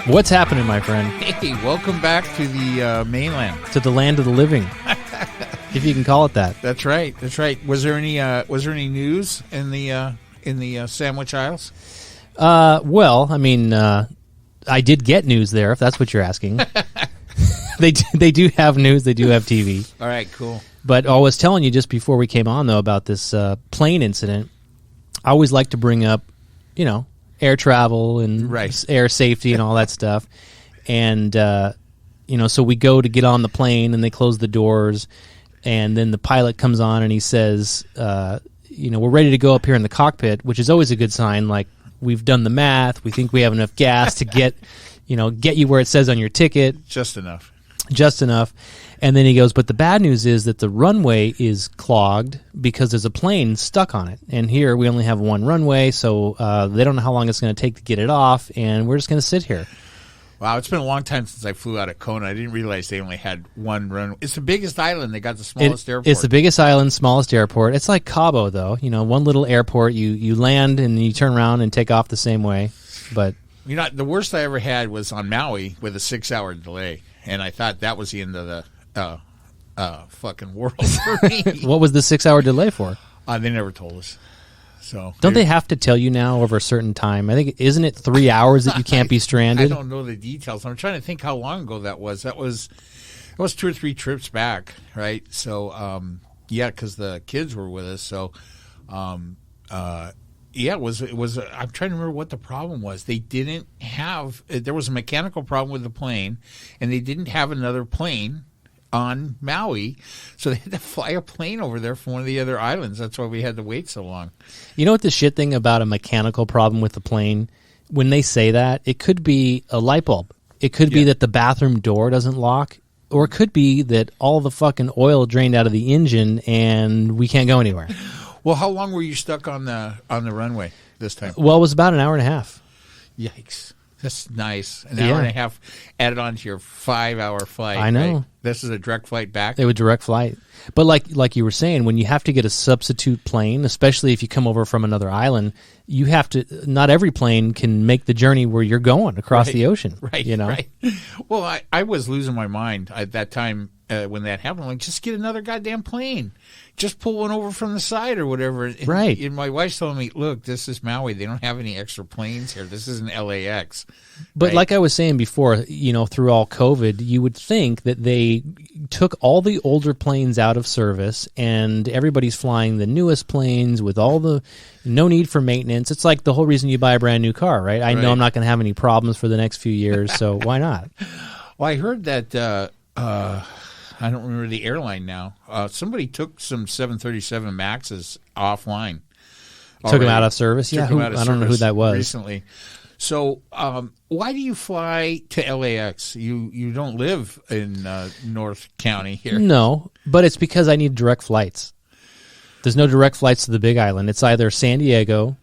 What's happening, my friend? Hey, welcome back to the mainland. To the land of the living, if you can call it that. That's right. That's right. Was there any news in the sandwich aisles? Well, I mean, I did get news there, if that's what you're asking. They do have news. They do have TV. All right, cool. But I was telling you just before we came on, though, about this plane incident. I always like to bring up, air travel and air safety and all that stuff. And, so we go to get on the plane and they close the doors. And then the pilot comes on and he says, we're ready to go up here in the cockpit, which is always a good sign. Like, we've done the math. We think we have enough gas to get you where it says on your ticket. Just enough. And then he goes, but the bad news is that the runway is clogged because there's a plane stuck on it. And here we only have one runway, so they don't know how long it's going to take to get it off, and we're just going to sit here. Wow, it's been a long time since I flew out of Kona. I didn't realize they only had one runway. It's the biggest island. They got the smallest airport. It's the biggest island, smallest airport. It's like Cabo, though. One little airport. You land and you turn around and take off the same way. But the worst I ever had was on Maui with a 6-hour delay, and I thought that was the end of the fucking world for me. What was the 6-hour delay for? They never told us. So don't they have to tell you now over a certain time? I think, isn't it 3 hours that you can't be stranded? I don't know the details. I'm trying to think how long ago that was. That was 2 or 3 trips back, right? So because the kids were with us. So it was. I'm trying to remember what the problem was. They didn't have. There was a mechanical problem with the plane, and they didn't have another plane on Maui, so they had to fly a plane over there from one of the other islands. That's why we had to wait so long. You know what the shit thing about a mechanical problem with the plane? When they say that, it could be a light bulb. It could be that the bathroom door doesn't lock, or it could be that all the fucking oil drained out of the engine and we can't go anywhere. Well, how long were you stuck on the runway this time? Well, it was about an hour and a half. Yikes. That's nice. An hour and a half added on to your 5-hour flight. I know. Right? This is a direct flight back? It was direct flight. But like you were saying, when you have to get a substitute plane, especially if you come over from another island, you have to. Not every plane can make the journey where you're going across the ocean. Right. Right. Well, I was losing my mind at that time when that happened. I'm like, just get another goddamn plane. Just pull one over from the side or whatever. Right. And my wife's telling me, look, this is Maui. They don't have any extra planes here. This isn't LAX. But like I was saying before, through all COVID, you would think that they took all the older planes out of service and everybody's flying the newest planes with all the no need for maintenance. It's like the whole reason you buy a brand new car, right? I know I'm not going to have any problems for the next few years, so why not? Well, I heard that I don't remember the airline now. Somebody took some 737 Maxes offline. Took them out of service? Yeah, I don't know who that was. Recently. So why do you fly to LAX? You don't live in North County here. No, but it's because I need direct flights. There's no direct flights to the Big Island. It's either San Diego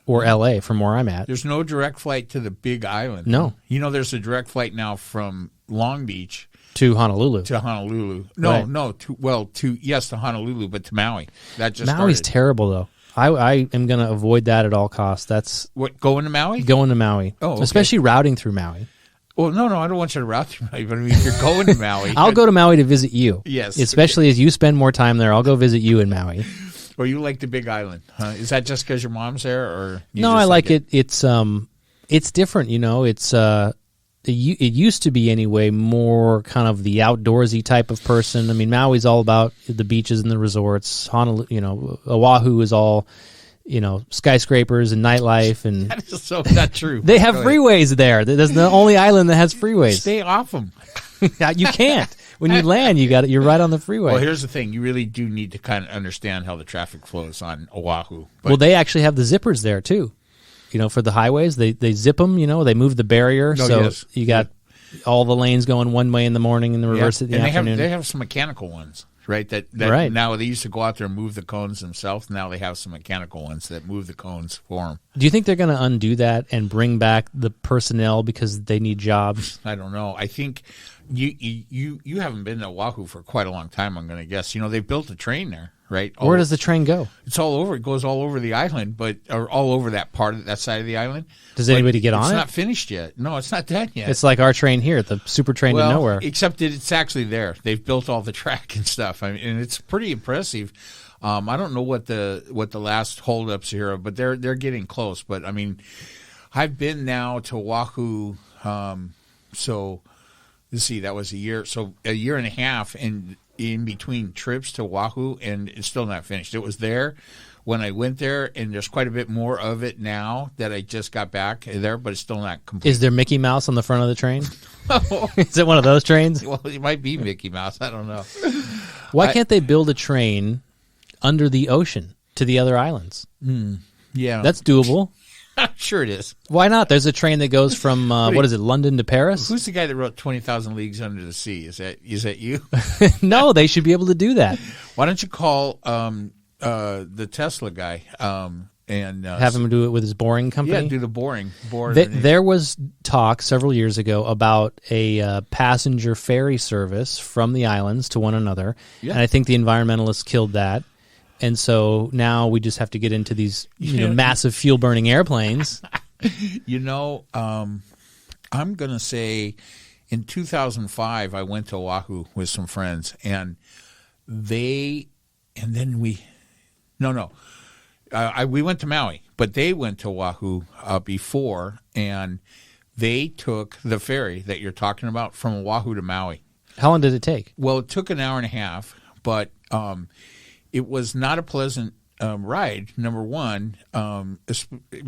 or LA from where I'm at. There's no direct flight to the Big Island. No. There's a direct flight now from Long Beach to Honolulu. To Honolulu. No, to Honolulu, but to Maui. That just Maui's started. terrible, though. I am going to avoid that at all costs. That's what, going to Maui? Going to Maui. Oh, okay. Especially routing through Maui. Well, no, I don't want you to route through Maui, but I mean, if you're going to Maui. I'll go to Maui to visit you. Yes. Especially as you spend more time there, I'll go visit you in Maui. Or you like the Big Island? Huh? Is that just because your mom's there, or no? I like it. It's different. It's it used to be anyway more kind of the outdoorsy type of person. I mean, Maui's all about the beaches and the resorts. Honolulu, Oahu is all skyscrapers and nightlife, and that is so not true. They have freeways there. That's the only island that has freeways. Stay off them. You can't. When you land, you're right on the freeway. Well, here's the thing: you really do need to kind of understand how the traffic flows on Oahu. Well, they actually have the zippers there too. For the highways, they zip them. They move the barrier, you got all the lanes going one way in the morning and the reverse at the afternoon. They have some mechanical ones, right? That right. Now they used to go out there and move the cones themselves. Now they have some mechanical ones that move the cones for them. Do you think they're going to undo that and bring back the personnel because they need jobs? I don't know. I think you haven't been to Oahu for quite a long time, I'm going to guess. They've built a train there, right? Where does the train go? It's all over. It goes all over the island, or all over that side of the island. Does anybody get on it? It's not finished yet. No, it's not done yet. It's like our train here, the super train to nowhere. Except that it's actually there. They've built all the track and stuff. I mean, and it's pretty impressive. I don't know what the last holdups here are, but they're getting close. But I mean, I've been now to Oahu. So let's see, that was a year and a half in between trips to Oahu, and it's still not finished. It was there when I went there, and there's quite a bit more of it now that I just got back there, but it's still not complete. Is there Mickey Mouse on the front of the train? Is it one of those trains? Well, it might be Mickey Mouse. I don't know. Why can't they build a train under the ocean to the other islands? Yeah. That's doable. Sure it is. Why not? There's a train that goes from, what is it, London to Paris? Who's the guy that wrote 20,000 Leagues Under the Sea? Is that you? No, they should be able to do that. Why don't you call the Tesla guy and have him do it with his boring company? Yeah, do the boring. There was talk several years ago about a passenger ferry service from the islands to one another, and I think the environmentalists killed that. And so now we just have to get into these massive fuel-burning airplanes. I'm going to say in 2005, I went to Oahu with some friends, and we went to Maui, but they went to Oahu before, and they took the ferry that you're talking about from Oahu to Maui. How long did it take? Well, it took an hour and a half, but it was not a pleasant ride, number one,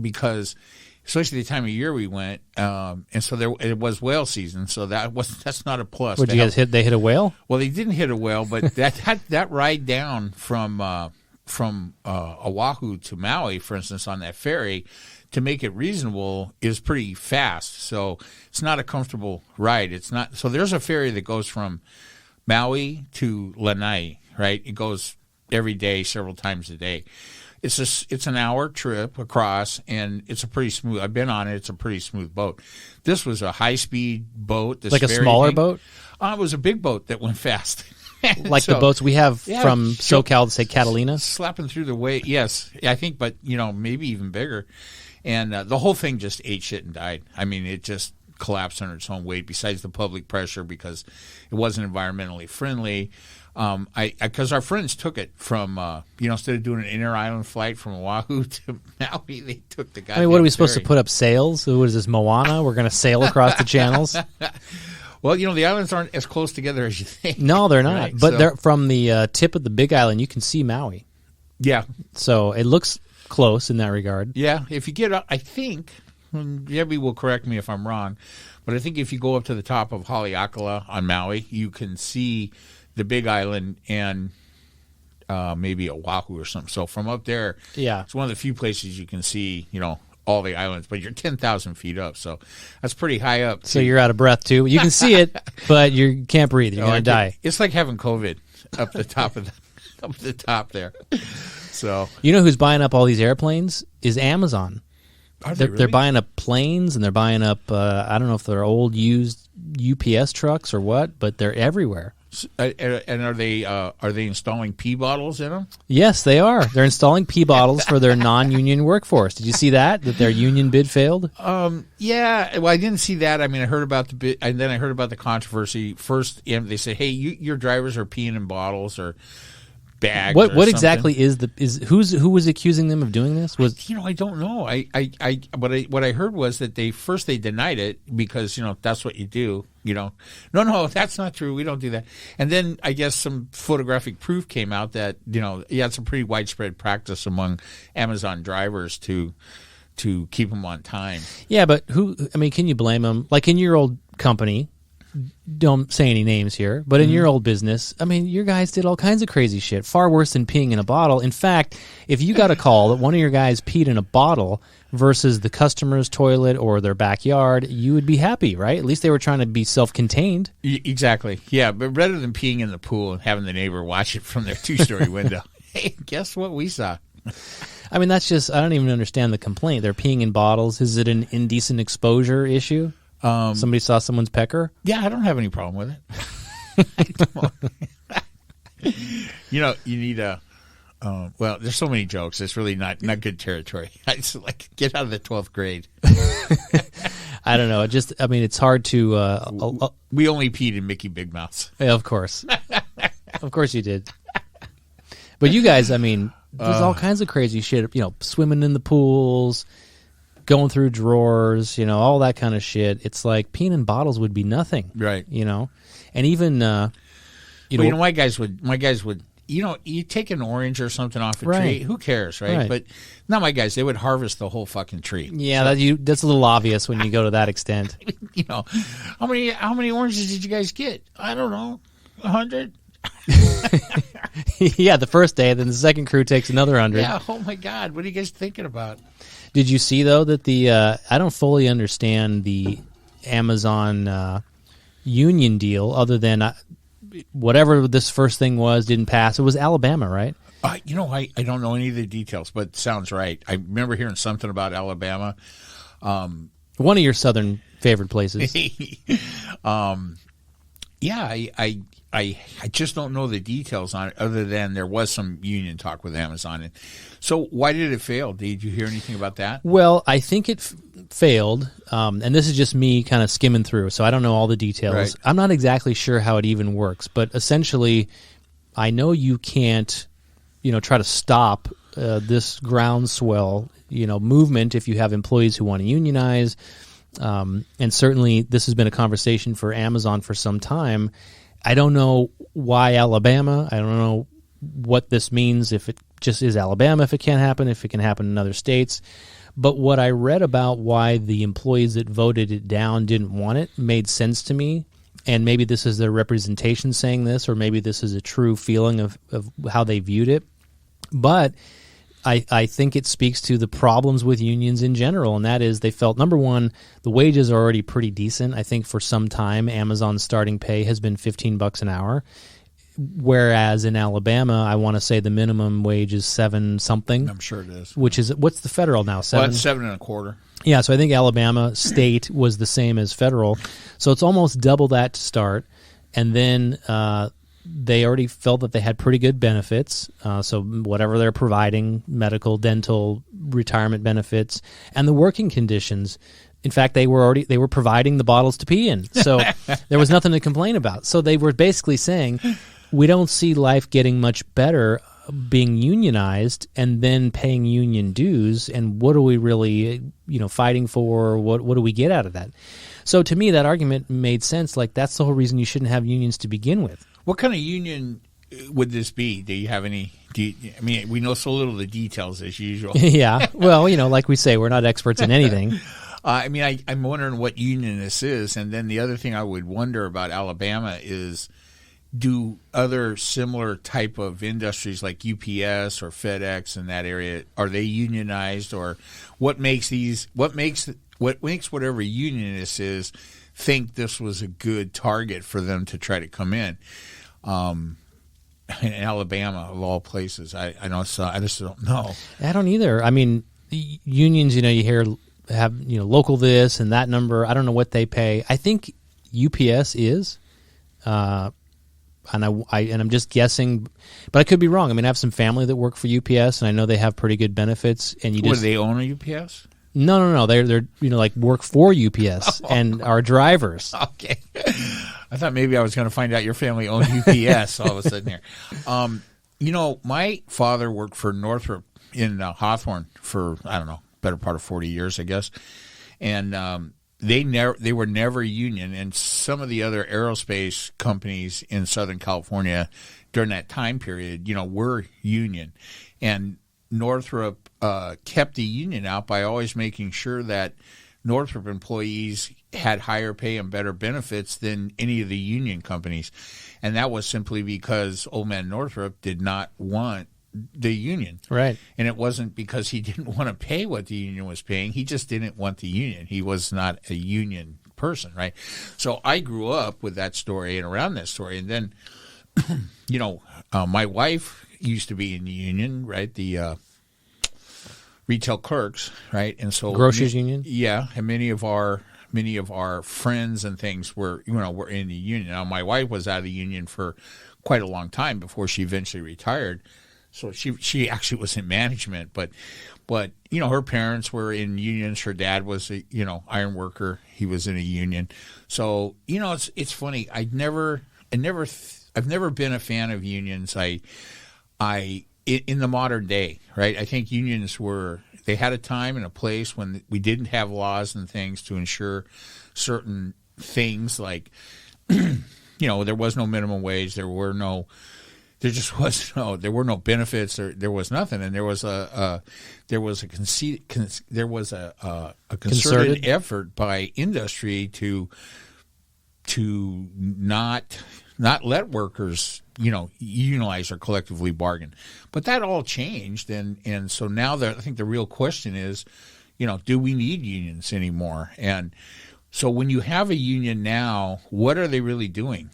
because especially the time of year we went, and so it was whale season, so that's not a plus. Would you guys hit? They hit a whale? Well, they didn't hit a whale, but that ride down from Oahu to Maui, for instance, on that ferry, to make it reasonable, is pretty fast. So it's not a comfortable ride. It's not. So there's a ferry that goes from Maui to Lanai, right? It goes every day, several times a day. It's an hour trip across, and it's a pretty smooth. I've been on it. It's a pretty smooth boat. This was a high-speed boat. Like a smaller boat? It was a big boat that went fast. Like the boats we have from SoCal, say Catalina? Slapping through the way, yes. I think, but, maybe even bigger. And the whole thing just ate shit and died. I mean, it just collapsed under its own weight, besides the public pressure, because it wasn't environmentally friendly. Because our friends took it from, instead of doing an inter-island flight from Oahu to Maui, they took the guy. I mean, what are we supposed to put up sails? What is this, Moana? We're going to sail across the channels? Well, the islands aren't as close together as you think. No, they're not. Right? But they're from the tip of the Big Island, you can see Maui. Yeah. So it looks close in that regard. Yeah. If you get up, I think, Debbie will correct me if I'm wrong, but I think if you go up to the top of Haleakala on Maui, you can see the Big Island and maybe Oahu or something. So from up there, it's one of the few places you can see, all the islands. But you're 10,000 feet up, so that's pretty high up. So you're out of breath too. You can see it, but you can't breathe. You're gonna die. It's like having COVID up the top of up the top there. So who's buying up all these airplanes is Amazon. Are they really? They're buying up planes, and they're buying up. I don't know if they're old used UPS trucks or what, but they're everywhere. And are they installing pee bottles in them? Yes, they are. They're installing pee bottles for their non-union workforce. Did you see that their union bid failed? Yeah. Well, I didn't see that. I mean, I heard about the bid, and then I heard about the controversy. First, they said, "Hey, your drivers are peeing in bottles or bags." What exactly is who was accusing them of doing this? I don't know. What I heard was that they denied it because that's what you do. No, that's not true. We don't do that. And then I guess some photographic proof came out that it's a pretty widespread practice among Amazon drivers to keep them on time. Yeah, but can you blame them? Like in your old company, don't say any names here, but in your old business, your guys did all kinds of crazy shit, far worse than peeing in a bottle. In fact, if you got a call that one of your guys peed in a bottle versus the customer's toilet or their backyard, you would be happy, right? At least they were trying to be self-contained. Exactly. Yeah, but rather than peeing in the pool and having the neighbor watch it from their two-story window, hey, guess what we saw? That's just, I don't even understand the complaint. They're peeing in bottles. Is it an indecent exposure issue? Somebody saw someone's pecker? Yeah, I don't have any problem with it. You need Well, there's so many jokes. It's really not good territory. It's like, get out of the 12th grade. I don't know. It's hard to. We only peed in Mickey Big Mouths. Yeah, of course. Of course you did. But you guys, there's all kinds of crazy shit. Swimming in the pools, going through drawers, all that kind of shit. It's like peeing in bottles would be nothing. Right. And even, my guys would. You take an orange or something off a tree. Who cares, right? But not my guys. They would harvest the whole fucking tree. Yeah, that's a little obvious when you go to that extent. How many oranges did you guys get? I don't know, 100. Yeah, the first day. Then the second crew takes another 100. Yeah. Oh my God, what are you guys thinking about? Did you see though that I don't fully understand the Amazon union deal, other than. Whatever this first thing was didn't pass. It was Alabama, right? I don't know any of the details, but it sounds right. I remember hearing something about Alabama. One of your southern favorite places. Yeah, I just don't know the details on it, other than there was some union talk with Amazon. So why did it fail? Did you hear anything about that? Well, I think it failed, and this is just me kind of skimming through, so I don't know all the details. Right. I'm not exactly sure how it even works, but essentially, I know you can't, try to stop this groundswell, movement if you have employees who want to unionize, and certainly this has been a conversation for Amazon for some time. I don't know why Alabama. I don't know what this means, if it just is Alabama, if it can't happen, if it can happen in other states. But what I read about why the employees that voted it down didn't want it made sense to me. And maybe this is their representation saying this, or maybe this is a true feeling of how they viewed it. But I think it speaks to the problems with unions in general, and that is they felt, number one, the wages are already pretty decent. I think for some time Amazon's starting pay has been $15 an hour, whereas in Alabama, I want to say the minimum wage is $7 something. I'm sure it is. Which is, what's the federal now? Well, it's $7.25. Yeah, so I think Alabama state was the same as federal, so it's almost double that to start, and then they already felt that they had pretty good benefits, so whatever they're providing, medical, dental, retirement benefits, and the working conditions. In fact, they were providing the bottles to pee in, so there was nothing to complain about. So they were basically saying, we don't see life getting much better being unionized and then paying union dues, and what are we really fighting for? What do we get out of that? So to me, that argument made sense. Like, that's the whole reason you shouldn't have unions to begin with. What kind of union would this be? Do you have any? We know so little of the details as usual. Yeah. Well, like we say, we're not experts in anything. I'm wondering what union this is. And then the other thing I would wonder about Alabama is, do other similar type of industries like UPS or FedEx in that area, are they unionized, or what makes whatever union this is think this was a good target for them to try to come in Alabama of all places? I just don't know. I don't either. I mean, unions, you hear have local this and that number. I don't know what they pay. I think UPS is, and I'm just guessing, but I could be wrong. I mean, I have some family that work for UPS, and I know they have pretty good benefits. And do they own a UPS? No. They're like work for UPS and are drivers. Okay. I thought maybe I was going to find out your family owned UPS all of a sudden here. My father worked for Northrop in Hawthorne for, I don't know, better part of 40 years, I guess. And they were never union, and some of the other aerospace companies in Southern California during that time period, were union. And Northrop kept the union out by always making sure that Northrop employees had higher pay and better benefits than any of the union companies. And that was simply because old man Northrop did not want the union. Right. And it wasn't because he didn't want to pay what the union was paying. He just didn't want the union. He was not a union person, right? So I grew up with that story and around that story. And then, my wife used to be in the union, right? The retail clerks, right? And so Grocers union? Yeah. And many of our friends and things were in the union. Now, my wife was out of the union for quite a long time before she eventually retired. So she actually was in management, but her parents were in unions. Her dad was a iron worker. He was in a union. So it's funny. I've never been a fan of unions. In the modern day, right? I think unions they had a time and a place when we didn't have laws and things to ensure certain things like, there was no minimum wage. There were no benefits. There was nothing. And there was a concerted effort by industry to not let workers, unionize or collectively bargain. But that all changed, and so now I think the real question is, do we need unions anymore? And so when you have a union now, what are they really doing?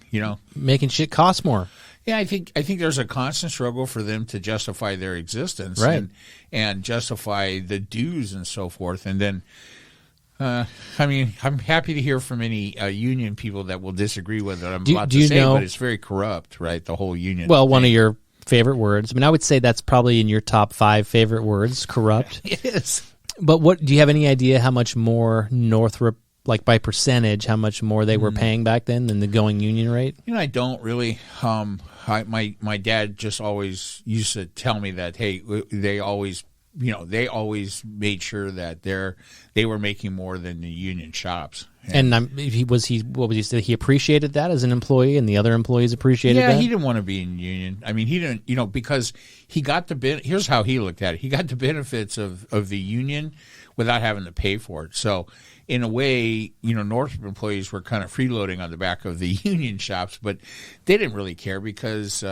Making shit cost more. Yeah, I think there's a constant struggle for them to justify their existence, right, and justify the dues and so forth, and then. I'm happy to hear from any union people that will disagree with what I'm about to say, but it's very corrupt, right? The whole union. Well, one of your favorite words. I mean, I would say that's probably in your top 5 favorite words, corrupt. It is. But do you have any idea how much more Northrop, like by percentage, how much more they were paying back then than the going union rate? I don't really. My dad just always used to tell me that, hey, they always made sure that they were making more than the union shops. And he appreciated that as an employee, and the other employees appreciated that? Yeah, he didn't want to be in the union. I mean, he didn't, because he got here's how he looked at it. He got the benefits of the union without having to pay for it. So in a way, Northrop employees were kind of freeloading on the back of the union shops, but they didn't really care because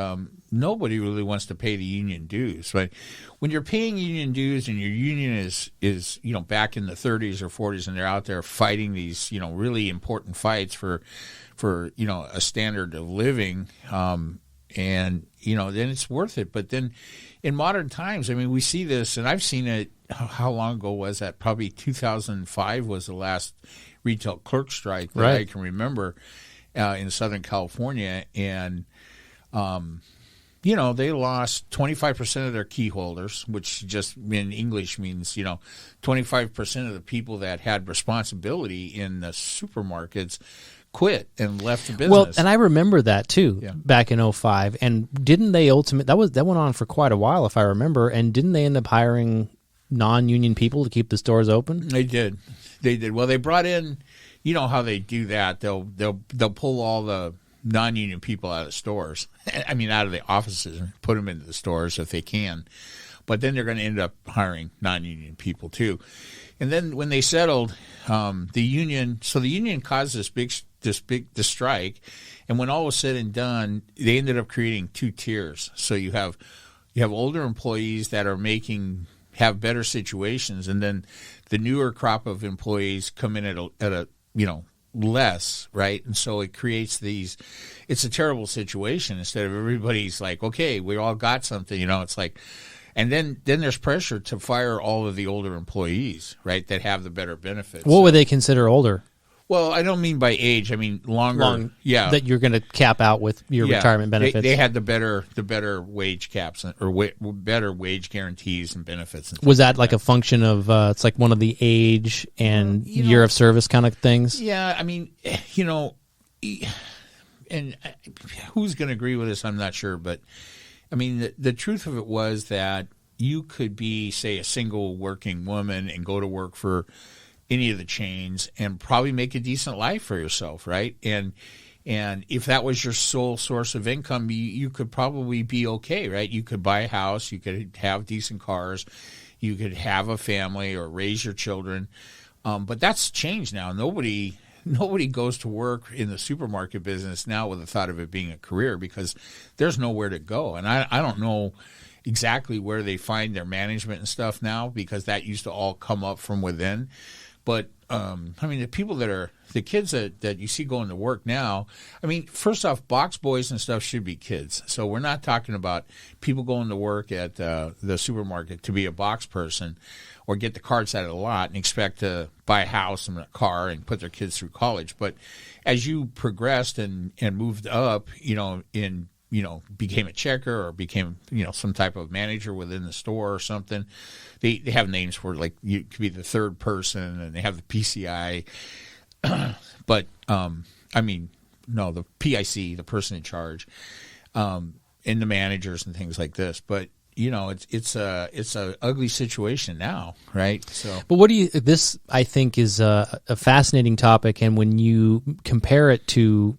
nobody really wants to pay the union dues. But when you're paying union dues and your union is back in the 30s or 40s and they're out there fighting these really important fights for a standard of living, then it's worth it. But then in modern times, I mean, we see this, and I've seen it. How long ago was that? Probably 2005 was the last retail clerk strike that I can remember in Southern California. And, they lost 25% of their key holders, which just in English means, 25% of the people that had responsibility in the supermarkets quit and left the business. Well, and I remember that too, back in 2005. And didn't they that went on for quite a while, if I remember, and didn't they end up hiring non-union people to keep the stores open? They did. Well, they brought in, how they do that. They'll pull all the non-union people out of stores. I mean, out of the offices and put them into the stores if they can. But then they're going to end up hiring non-union people too. And then when they settled, the union caused this strike, and when all was said and done, they ended up creating 2 tiers. So you have older employees that are have better situations, and then the newer crop of employees come in at a less, right? And so it creates it's a terrible situation. Instead of everybody's like, okay, we all got something, it's like, and then there's pressure to fire all of the older employees, right, that have the better benefits. What would they consider older? Well, I don't mean by age. I mean longer. That you're going to cap out with your retirement benefits. They had the better wage caps or better wage guarantees and benefits. And was that like a function of it's like one of the age and year of service kind of things? Yeah, I mean, and who's going to agree with this? I'm not sure, but I mean, the truth of it was that you could be, say, a single working woman and go to work for any of the chains and probably make a decent life for yourself, right? And if that was your sole source of income, you could probably be okay, right? You could buy a house, you could have decent cars, you could have a family or raise your children. But that's changed now. Nobody goes to work in the supermarket business now with the thought of it being a career because there's nowhere to go. And I don't know exactly where they find their management and stuff now because that used to all come up from within. But, I mean, the kids that you see going to work now, I mean, first off, box boys and stuff should be kids. So we're not talking about people going to work at the supermarket to be a box person or get the carts out of the lot and expect to buy a house and a car and put their kids through college. But as you progressed and moved up, in became a checker or became, some type of manager within the store or something. They have names for like you could be the third person, and they have the PCI. But no, the PIC, the person in charge, and the managers and things like this. But it's a ugly situation now, right? So, but what do you? This I think is a fascinating topic, and when you compare it to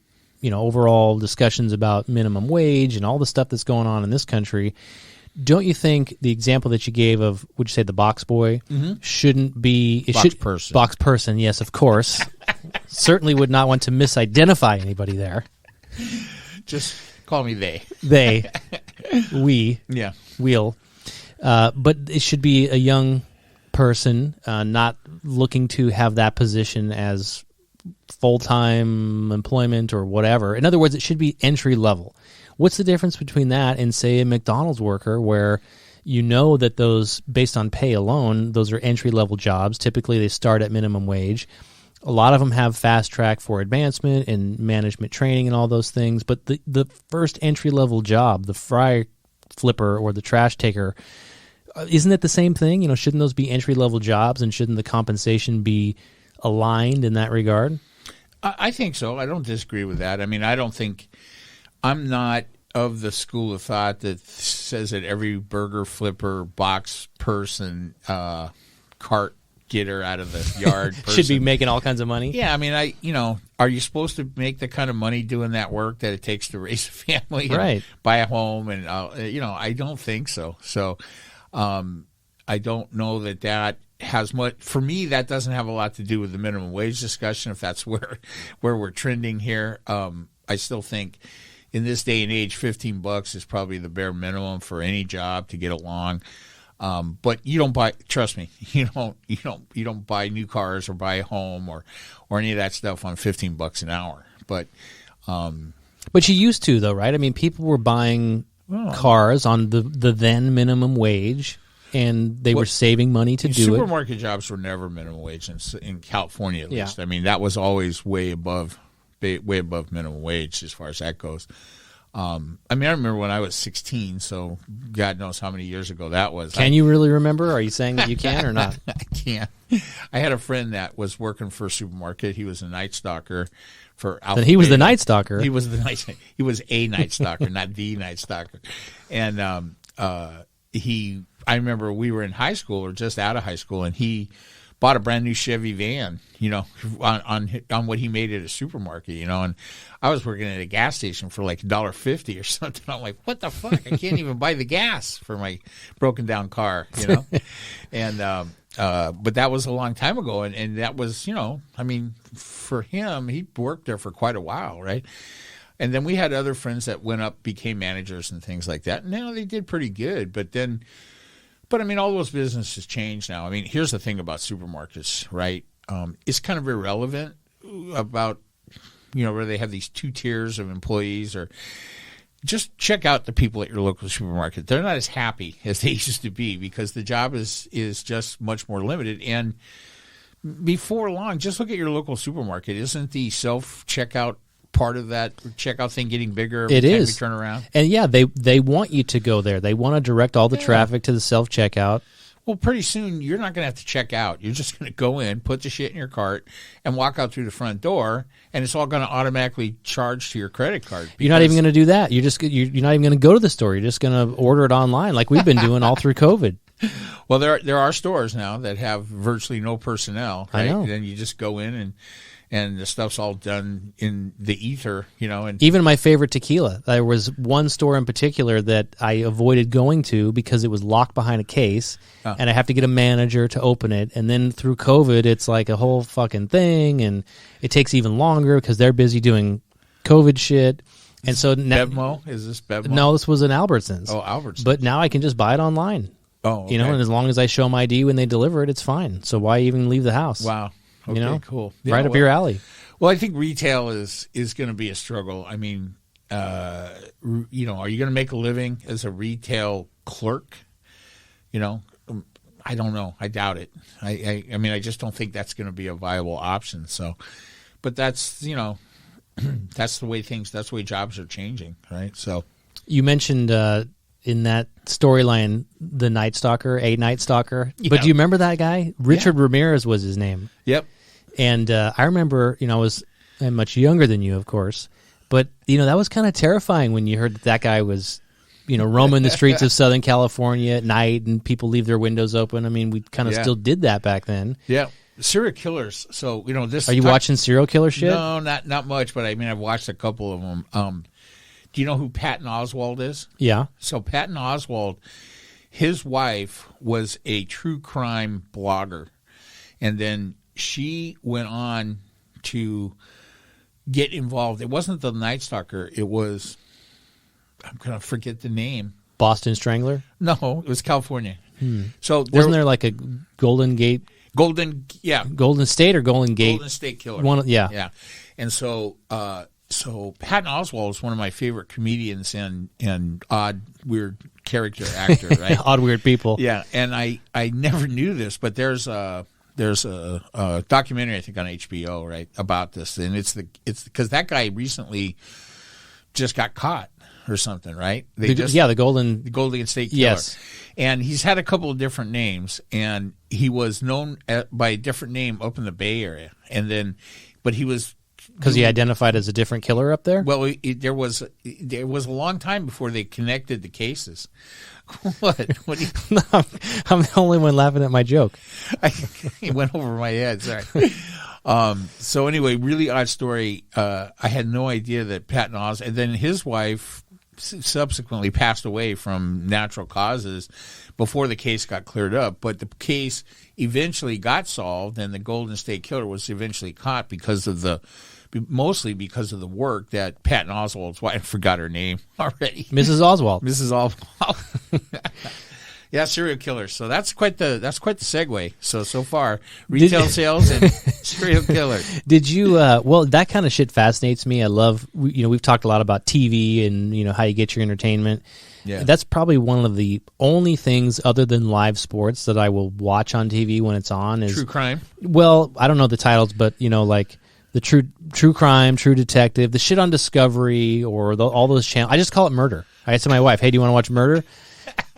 overall discussions about minimum wage and all the stuff that's going on in this country, don't you think the example that you gave of, would you say the box boy, shouldn't be... Person. Box person, yes, of course. Certainly would not want to misidentify anybody there. Just call me they. They. We. Yeah. We'll. But it should be a young person, not looking to have that position as full-time employment or whatever. In other words, it should be entry level. What's the difference between that and, say, a McDonald's worker where that those, based on pay alone, those are entry level jobs. Typically they start at minimum wage. A lot of them have fast track for advancement and management training and all those things. But the first entry level job, the fry flipper or the trash taker, isn't it the same thing? Shouldn't those be entry level jobs, and shouldn't the compensation be aligned in that regard? I think so. I don't disagree with that. I mean, I'm not of the school of thought that says that every burger flipper, box person, cart getter out of the yard person should be making all kinds of money. Yeah, I mean, are you supposed to make the kind of money doing that work that it takes to raise a family, and buy a home, and I don't think so. So, I don't know that has much. For me, that doesn't have a lot to do with the minimum wage discussion. If that's where we're trending here, I still think in this day and age, $15 is probably the bare minimum for any job to get along. But you don't buy. Trust me, you don't buy new cars or buy a home or any of that stuff on $15 an hour. But you used to, though, right? I mean, people were buying cars on the then minimum wage, and they were saving money to do it. Supermarket jobs were never minimum wage in California, at least. I mean, that was always way above minimum wage as far as that goes. I remember when I was 16, so God knows how many years ago that was. Can you really remember? Are you saying that you can or not? I can't. I had a friend that was working for a supermarket. He was a night stalker for Alpha. He was the night stalker. He was a night stalker, not the night stalker. And I remember we were in high school or just out of high school, and he bought a brand new Chevy van, on what he made at a supermarket, and I was working at a gas station for like $1.50 or something. I'm like, what the fuck? I can't even buy the gas for my broken down car, and but that was a long time ago, and that was, for him, he worked there for quite a while, right? And then we had other friends that went up, became managers and things like that, and they did pretty good, but all those businesses change now. I mean, here's the thing about supermarkets, right? It's kind of irrelevant about, where they have these two tiers of employees, or just check out the people at your local supermarket. They're not as happy as they used to be because the job is just much more limited. And before long, just look at your local supermarket. Isn't the self-checkout part of that checkout thing getting bigger every time you turn around? And they want you to go there. They want to direct all the traffic to the self-checkout. Well, pretty soon you're not going to have to check out. You're just going to go in, put the shit in your cart, and walk out through the front door, and it's all going to automatically charge to your credit card. You're not even going to do that. You're not even going to go to the store. You're just going to order it online like we've been doing all through COVID. Well, there are stores now that have virtually no personnel, right? I know. And you just go in and the stuff's all done in the ether, And even my favorite tequila, there was one store in particular that I avoided going to because it was locked behind a case, and I have to get a manager to open it. And then through COVID, it's like a whole fucking thing, and it takes even longer because they're busy doing COVID shit. And so Bevmo? Is this Bevmo? No, this was an Albertsons. Oh, Albertsons. But now I can just buy it online. Oh, okay. And as long as I show my ID when they ddeliver it, it's fine. So why even leave the house? Wow. Okay, cool. Right up your alley. Well, I think retail is going to be a struggle. I mean, are you going to make a living as a retail clerk? I don't know. I doubt it. I just don't think that's going to be a viable option. So, but that's, that's the way jobs are changing, right? So, You mentioned in that storyline the Night Stalker, but do you remember that guy? Richard Ramirez was his name. Yep. And I remember, I'm much younger than you, of course, but that was kind of terrifying when you heard that guy was, roaming the streets of Southern California at night and people leave their windows open. I mean, we kind of still did that back then. Yeah. Serial killers. So, this. Are you watching serial killer shit? No, not much, but I mean, I've watched a couple of them. Do you know who Patton Oswalt is? Yeah. So Patton Oswalt, his wife was a true crime blogger, and then she went on to get involved. It wasn't the Night Stalker. It was, I'm going to forget the name. Boston Strangler? No, it was California. So wasn't there like a Golden State or Golden Gate? Golden State Killer. Yeah. And so Patton Oswalt is one of my favorite comedians and odd, weird character actor, right? Odd, weird people. Yeah, and I never knew this, but there's a documentary, I think, on HBO, right, about this, and it's because that guy recently just got caught or something, right? The Golden State Killer. Yes. And he's had a couple of different names, and he was known by a different name up in the Bay Area, but he was. Because he identified as a different killer up there? Well, there was a long time before they connected the cases. What? What? No, I'm the only one laughing at my joke. It went over my head. Sorry. So anyway, really odd story. I had no idea that Patton Oswalt, and then his wife subsequently passed away from natural causes before the case got cleared up. But the case eventually got solved, and the Golden State Killer was eventually caught mostly because of the work that Patton Oswalt's wife, I forgot her name already. Mrs. Oswalt. Mrs. Oswalt. Yeah, serial killers. So that's quite the segue. So far, retail sales and serial killer. Did you? Well, that kind of shit fascinates me. I love. We've talked a lot about TV and how you get your entertainment. Yeah, that's probably one of the only things other than live sports that I will watch on TV when it's on. Is true crime. Well, I don't know the titles, but like the true crime, True Detective, the shit on Discovery, or all those channels. I just call it murder. I said to my wife, "Hey, do you want to watch murder?"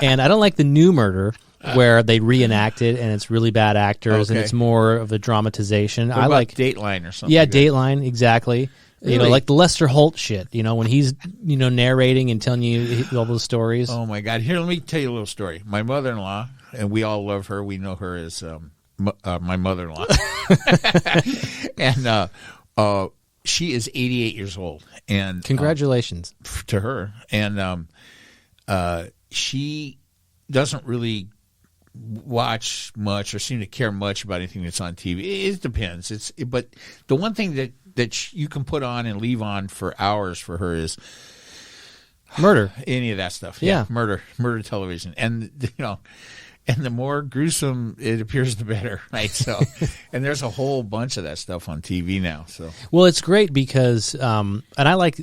And I don't like the new murder where they reenact it and it's really bad actors and it's more of a dramatization. What about like Dateline or something. Yeah, like Dateline, exactly. Really? Like the Lester Holt shit, when he's, narrating and telling you all those stories. Oh, my God. Here, let me tell you a little story. My mother-in-law, and we all love her. We know her as my mother-in-law. And she is 88 years old. And congratulations. To her. And she doesn't really watch much or seem to care much about anything that's on TV. It depends. But the one thing that you can put on and leave on for hours for her is murder. Any of that stuff. Yeah. Murder television. And and the more gruesome it appears, the better, right? So, and there's a whole bunch of that stuff on TV now. So, well, it's great because, and I like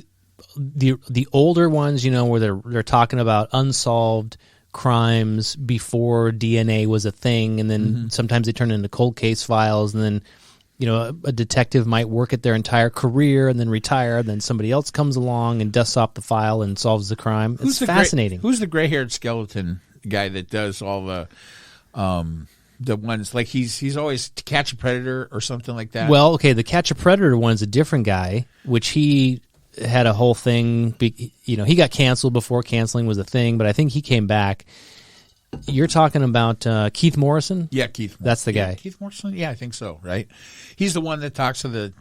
the older ones, where they're talking about unsolved crimes before DNA was a thing, and then sometimes they turn into cold case files, and then a detective might work at their entire career and then retire, and then somebody else comes along and dusts off the file and solves the crime. It's fascinating. Who's the gray-haired skeleton guy that does all the ones like he's always To Catch a Predator or something like that? Well, okay, the Catch a Predator one's a different guy, which he had a whole thing. He got canceled before canceling was a thing, but I think he came back. You're talking about Keith Morrison? Yeah, Keith Morrison. That's the guy. Keith Morrison? Yeah, I think so, right? He's the one that talks to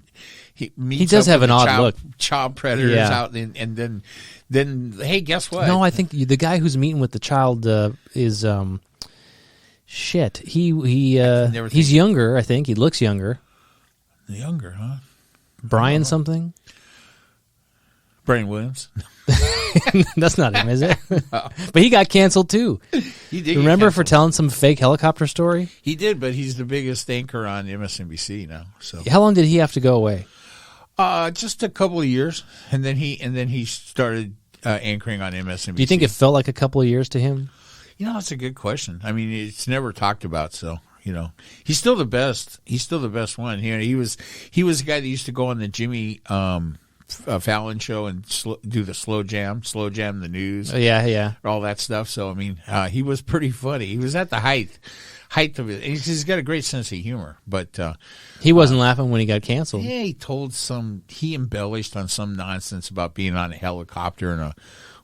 he does have an odd look. Child predators out, and then hey, guess what? No, I think the guy who's meeting with the child is shit. He's younger, I think. He looks younger. Younger, huh? Brian something? Brian Williams. That's not him, is it? No. But he got canceled too. He did. Remember for telling some fake helicopter story? He did, but he's the biggest anchor on MSNBC now. So how long did he have to go away? Just a couple of years, and then he started anchoring on MSNBC. Do you think it felt like a couple of years to him? That's a good question. I mean, it's never talked about, so he's still the best. He's still the best one. He was the guy that used to go on the Jimmy Fallon show and do the slow jam the news. Yeah. All that stuff. So, I mean, he was pretty funny. He was at the height of it. He's got a great sense of humor, but he wasn't laughing when he got canceled. Yeah, he embellished on some nonsense about being on a helicopter in a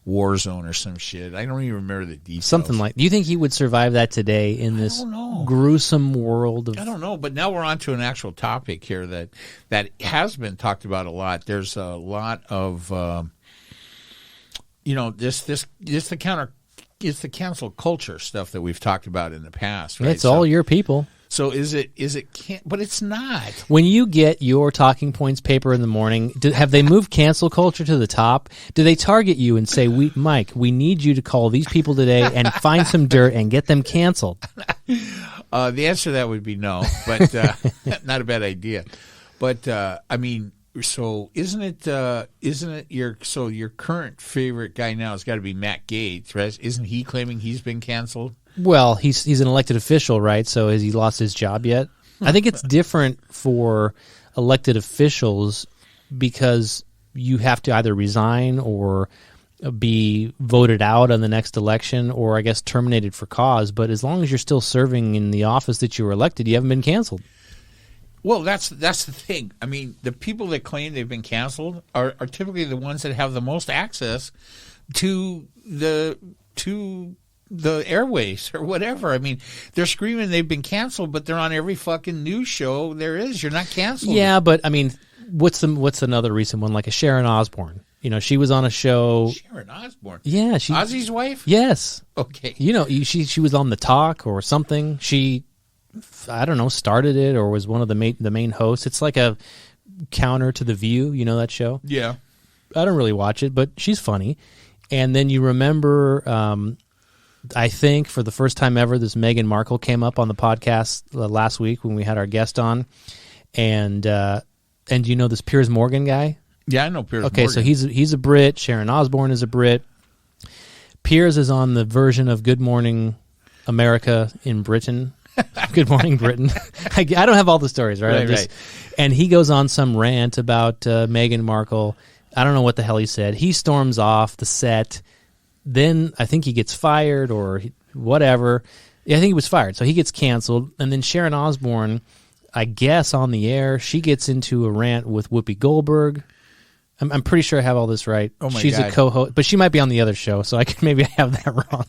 war zone or some shit. I don't even remember the details. Something like. Do you think he would survive that today in this gruesome world of? I don't know, but now we're on to an actual topic here that has been talked about a lot. There's a lot of it's the cancel culture stuff that we've talked about in the past. Right? It's all your people. So is it but it's not. When you get your talking points paper in the morning, have they moved cancel culture to the top? Do they target you and say, Mike, we need you to call these people today and find some dirt and get them canceled? The answer to that would be no, but not a bad idea. But I mean, so isn't it your current favorite guy now has got to be Matt Gaetz, right? Isn't he claiming he's been canceled? Well, he's an elected official, right? So has he lost his job yet? I think it's different for elected officials because you have to either resign or be voted out on the next election or, I guess, terminated for cause. But as long as you're still serving in the office that you were elected, you haven't been canceled. Well, that's the thing. I mean, the people that claim they've been canceled are typically the ones that have the most access to the airways or whatever. I mean, they're screaming they've been canceled, but they're on every fucking news show there is. You're not canceled. Yeah, but I mean, what's another recent one? Like a Sharon Osbourne. You know, she was on a show. Sharon Osbourne. Yeah, Ozzy's wife. Yes. Okay. You know, she was on The Talk or something. She, I don't know, started it or was one of the main hosts. It's like a counter to The View. You know that show? Yeah. I don't really watch it, but she's funny. And then you remember, I think for the first time ever, this Meghan Markle came up on the podcast last week when we had our guest on. And you know this Piers Morgan guy? Yeah, I know Piers Okay, Morgan. so he's a Brit. Sharon Osbourne is a Brit. Piers is on the version of Good Morning America in Britain. Good Morning Britain. I don't have all the stories, right? Right. And he goes on some rant about Meghan Markle. I don't know what the hell he said. He storms off the set. Then I think he gets fired or whatever. Yeah, I think he was fired. So he gets canceled. And then Sharon Osbourne, I guess on the air, she gets into a rant with Whoopi Goldberg. I'm pretty sure I have all this right. Oh my She's God. a co-host, but she might be on the other show, so I could maybe have that wrong.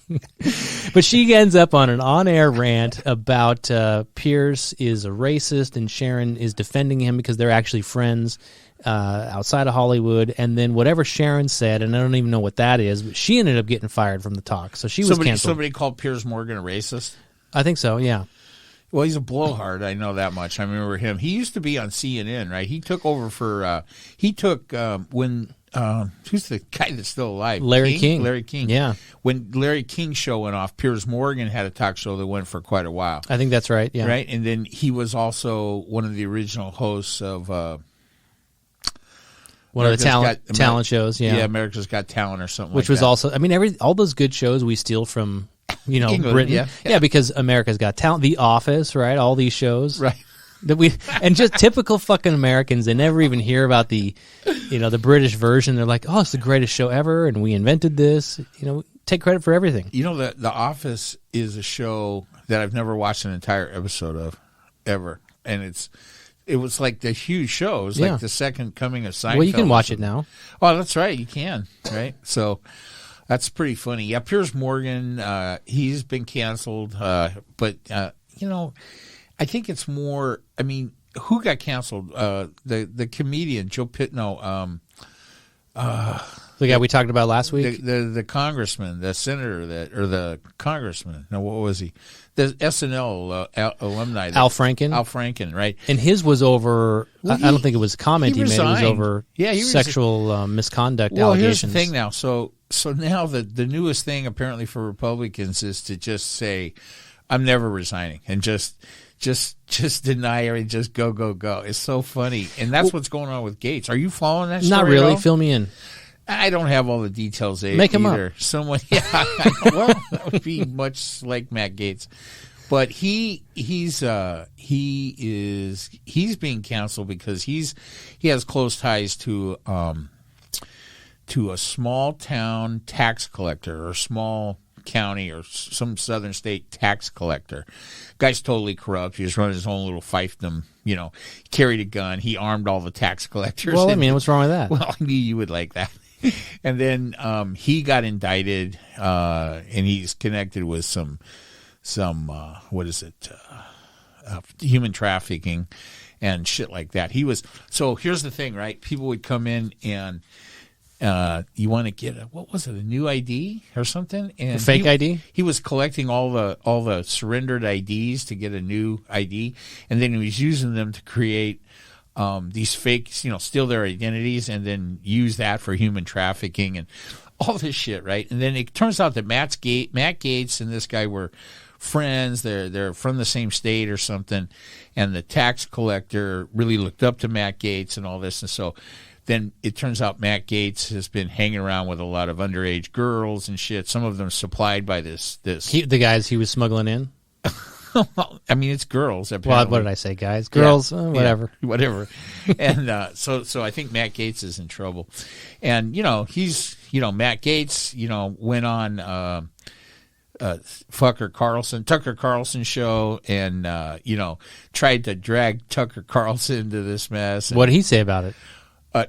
But she ends up on an on-air rant about Pierce is a racist and Sharon is defending him because they're actually friends outside of Hollywood. And then whatever Sharon said, and I don't even know what that is, but she ended up getting fired from the talk. So she was canceled. Somebody called Piers Morgan a racist? I think so, yeah. Well, he's a blowhard. I know that much. I remember him. He used to be on CNN, right? He took over for when who's the guy that's still alive? Larry King. Larry King. Yeah. When Larry King's show went off, Piers Morgan had a talk show that went for quite a while. I think that's right, yeah. Right? And then he was also one of the original hosts of one of the talent shows, yeah. Yeah, America's Got Talent or something Which like was that. also, I mean, all those good shows we steal from, England, Britain. yeah. Because America's Got Talent, The Office, right? All these shows. Right. And just typical fucking Americans, they never even hear about the British version. They're like, oh, it's the greatest show ever, and we invented this. Take credit for everything. The Office is a show that I've never watched an entire episode of, ever. And it was like the huge show. It was like the second coming of Seinfeld. Well, you can watch it now. Oh, that's right. You can, right? So that's pretty funny. Yeah, Piers Morgan, he's been canceled. But, I think it's more, I mean, who got canceled? The comedian, Joe Pitno. The guy we talked about last week? The congressman, the senator, the congressman. No, what was he? The SNL alumni. Al Franken. Al Franken, right. And his was over, I don't think it was a comment he made. It was over sexual misconduct allegations. Here's the thing now. So now the newest thing apparently for Republicans is to just say, I'm never resigning, and just deny everything, just go. It's so funny. And that's what's going on with Gates. Are you following that story? Not really. At all? Fill me in. I don't have all the details Make him either. up. Someone, well, that would be much like Matt Gaetz. But he's being canceled because he has close ties to to a small town tax collector or small county or some southern state tax collector. Guy's totally corrupt. He was running his own little fiefdom, carried a gun. He armed all the tax collectors. Well, I mean, what's wrong with that? Well, I knew you would like that. And then he got indicted, and he's connected with some human trafficking and shit like that. So here's the thing, right? People would come in and you want to get a new ID or something? And fake ID? He was collecting all the surrendered IDs to get a new ID, and then he was using them to create these fake, steal their identities and then use that for human trafficking and all this shit, right? And then it turns out that Matt Gaetz and this guy were friends. They're from the same state or something, and the tax collector really looked up to Matt Gaetz and all this, and so then it turns out Matt Gaetz has been hanging around with a lot of underage girls and shit. Some of them supplied by this. The guys he was smuggling in. I mean, it's girls. Apparently. Well, what did I say, guys? Girls, whatever, whatever. And so I think Matt Gaetz is in trouble, and he's Matt Gaetz went on Tucker Carlson show, and tried to drag Tucker Carlson into this mess. What did he say about it?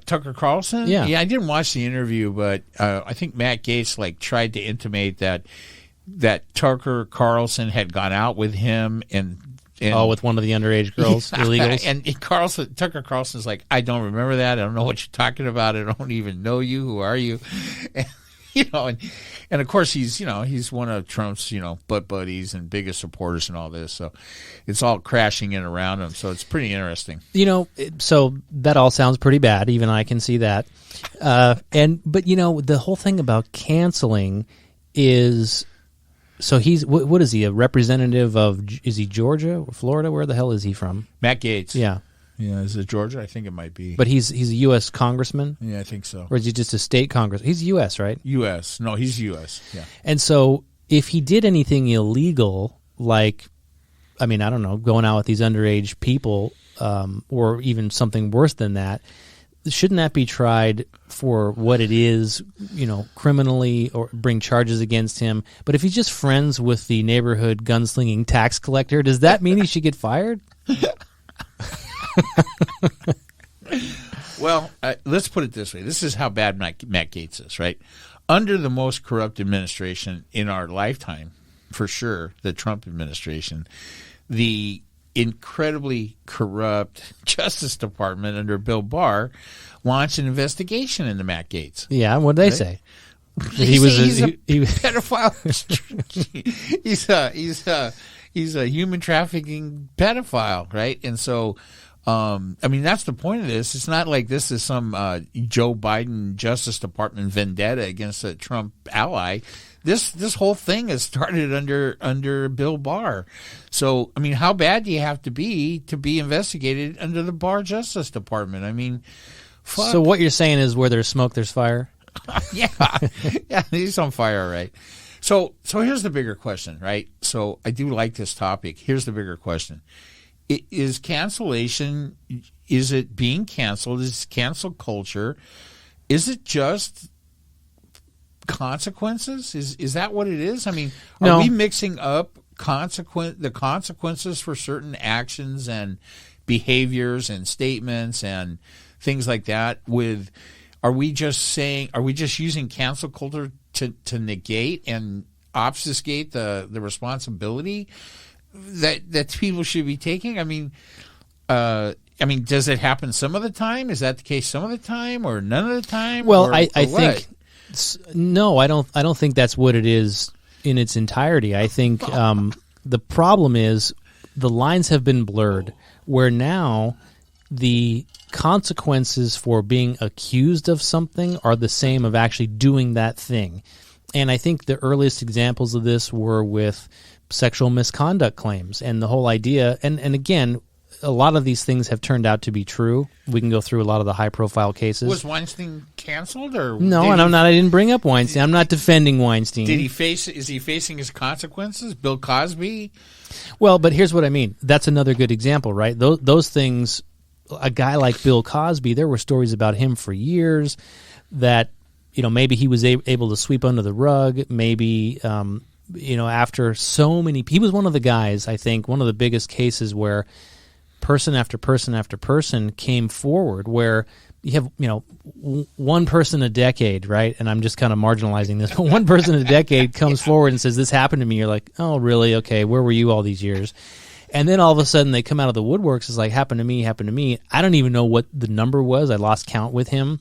Tucker Carlson? Yeah, I didn't watch the interview, but I think Matt Gaetz tried to intimate that Tucker Carlson had gone out with him and with one of the underage girls, illegals. And Tucker Carlson's like, I don't remember that. I don't know what you're talking about. I don't even know you. Who are you? And of course he's one of Trump's butt buddies and biggest supporters and all this. So it's all crashing in around him. So it's pretty interesting. So that all sounds pretty bad. Even I can see that. But the whole thing about canceling is. So he's what is he, a representative of? Is he Georgia or Florida? Where the hell is he from? Matt Gaetz. Yeah. Is it Georgia? I think it might be. But he's a U.S. congressman? Yeah, I think so. Or is he just a state congressman? He's U.S., right? U.S. No, he's U.S. Yeah. And so if he did anything illegal, I don't know, going out with these underage people, or even something worse than that, shouldn't that be tried for what it is, criminally, or bring charges against him? But if he's just friends with the neighborhood gunslinging tax collector, does that mean he should get fired? Well, let's put it this way. This is how bad Matt Gaetz is, right? Under the most corrupt administration in our lifetime, for sure, the Trump administration, the incredibly corrupt Justice Department under Bill Barr launched an investigation into Matt Gaetz. Yeah, what did they say? He's a pedophile. he's a human trafficking pedophile, right? And so, that's the point of this. It's not like this is some Joe Biden Justice Department vendetta against a Trump ally. This whole thing has started under Bill Barr. So, how bad do you have to be investigated under the Barr Justice Department? Fuck. So what you're saying is where there's smoke, there's fire? Yeah, he's on fire, right? So here's the bigger question, right? So I do like this topic. Here's the bigger question. Is cancellation, is it being canceled? Is cancel culture, is it just consequences? Is that what it is? Are we mixing up the consequences for certain actions and behaviors and statements and things like that with, are we just using cancel culture to negate and obfuscate the responsibility that people should be taking? Does it happen some of the time? Is that the case some of the time, or none of the time? Well, I think no. I don't think that's what it is in its entirety. I think the problem is the lines have been blurred, where now the consequences for being accused of something are the same of actually doing that thing. And I think the earliest examples of this were with sexual misconduct claims, and the whole idea, and again, a lot of these things have turned out to be true. We can go through a lot of the high-profile cases. Was Weinstein canceled, or no? And I didn't bring up Weinstein. I'm not defending Weinstein. Is he facing his consequences? Bill Cosby? Well, but here's what I mean. That's another good example, right? Those things. A guy like Bill Cosby, there were stories about him for years that maybe he was able to sweep under the rug. Maybe, after so many, he was one of the guys, I think, one of the biggest cases where person after person after person came forward, where you have, one person a decade, right? And I'm just kind of marginalizing this, but one person a decade comes forward and says, this happened to me. You're like, oh, really? Okay, where were you all these years? And then all of a sudden they come out of the woodworks. It's like, happened to me. I don't even know what the number was. I lost count with him.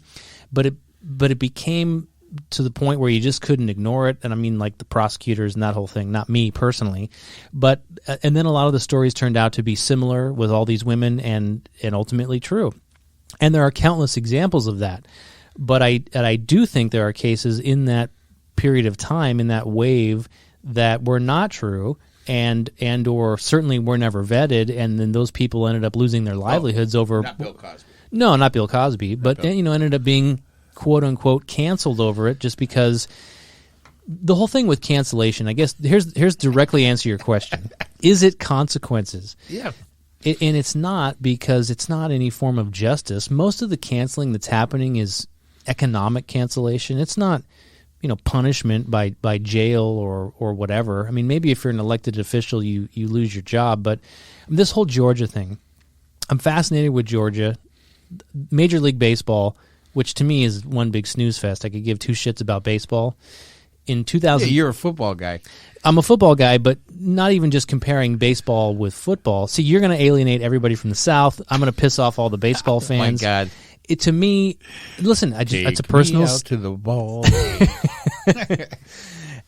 But it became to the point where you just couldn't ignore it. And I mean, like the prosecutors and that whole thing, not me personally. And then a lot of the stories turned out to be similar with all these women and ultimately true. And there are countless examples of that. But I do think there are cases in that period of time, in that wave, that were not true and or certainly were never vetted, and then those people ended up losing their livelihoods over... Not Bill Cosby. No, not Bill Cosby, but ended up being quote-unquote canceled over it, just because the whole thing with cancellation, I guess, here's directly answer your question. Is it consequences? Yeah. And it's not, because it's not any form of justice. Most of the canceling that's happening is economic cancellation. It's not, punishment by jail or whatever. I mean, maybe if you're an elected official, you lose your job. But this whole Georgia thing, I'm fascinated with Georgia. Major League Baseball, which to me is one big snooze fest. I could give two shits about baseball. In 2000, you're a football guy. I'm a football guy, but not even just comparing baseball with football. See, you're going to alienate everybody from the South. I'm going to piss off all the baseball fans. Oh, my God. To me, listen, it's a personal... Me out to the ball.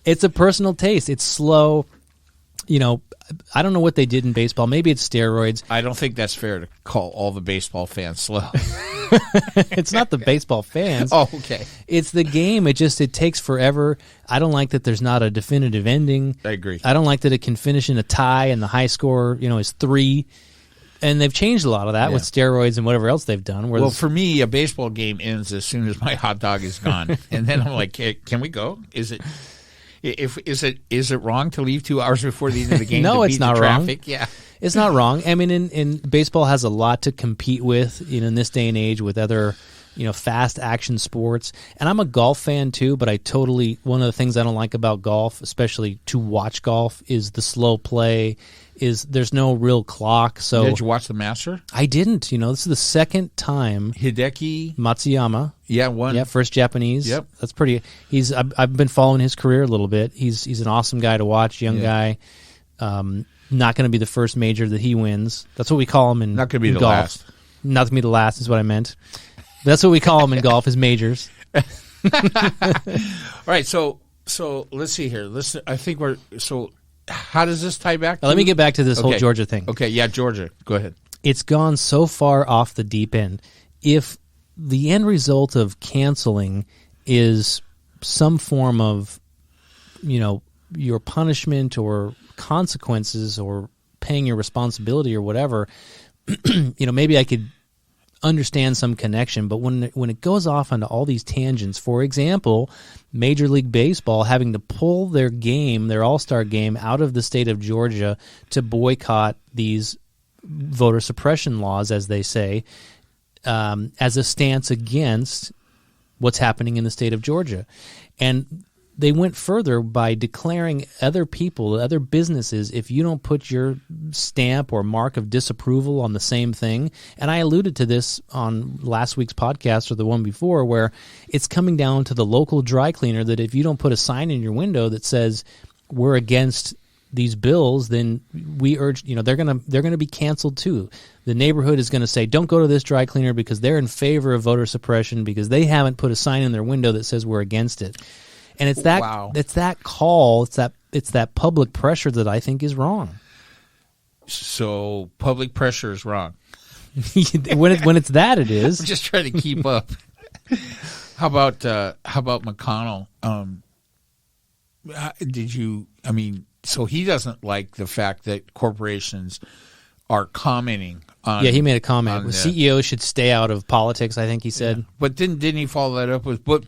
It's a personal taste. It's slow. I don't know what they did in baseball. Maybe it's steroids. I don't think that's fair to call all the baseball fans slow. It's not the baseball fans. Oh, okay. It's the game. It takes forever. I don't like that there's not a definitive ending. I agree. I don't like that it can finish in a tie and the high score, is 3. And they've changed a lot of that with steroids and whatever else they've done. Well, for me, a baseball game ends as soon as my hot dog is gone, and then I'm like, hey, "Can we go? Is it wrong to leave 2 hours before the end of the game? No, to it's beat not the wrong. traffic? Yeah, it's not wrong. I mean, in baseball has a lot to compete with, in this day and age with other, fast action sports. And I'm a golf fan too, but one of the things I don't like about golf, especially to watch golf, is the slow play. There's no real clock. So did you watch the Master? I didn't. This is the second time. Hideki Matsuyama. Yeah, one. Yeah, first Japanese. Yep. That's pretty. I've been following his career a little bit. He's an awesome guy to watch, young guy. Not going to be the first major that he wins. That's what we call him in golf. Not going to be the last. Not going to be the last is what I meant. That's what we call them in golf, is majors. All right, so let's see here. I think how does this tie back to? Let me get back to this whole Georgia thing. Okay, yeah, Georgia. Go ahead. It's gone so far off the deep end. If the end result of canceling is some form of, your punishment or consequences or paying your responsibility or whatever, maybe I could understand some connection. But when it goes off onto all these tangents, for example, Major League Baseball having to pull their All-Star game out of the state of Georgia to boycott these voter suppression laws, as they say, as a stance against what's happening in the state of Georgia. And they went further by declaring other people, other businesses, if you don't put your stamp or mark of disapproval on the same thing, and I alluded to this on last week's podcast or the one before, where it's coming down to the local dry cleaner that if you don't put a sign in your window that says we're against these bills, then we urge, they're gonna be canceled too. The neighborhood is going to say, don't go to this dry cleaner because they're in favor of voter suppression because they haven't put a sign in their window that says we're against it. And it's that it's that call, it's that public pressure that I think is wrong. So public pressure is wrong. when it's that, it is. I'm just trying to keep up. How about McConnell? So he doesn't like the fact that corporations are commenting on. Yeah, he made a comment. CEOs should stay out of politics, I think he said. Yeah. But didn't he follow that up with, but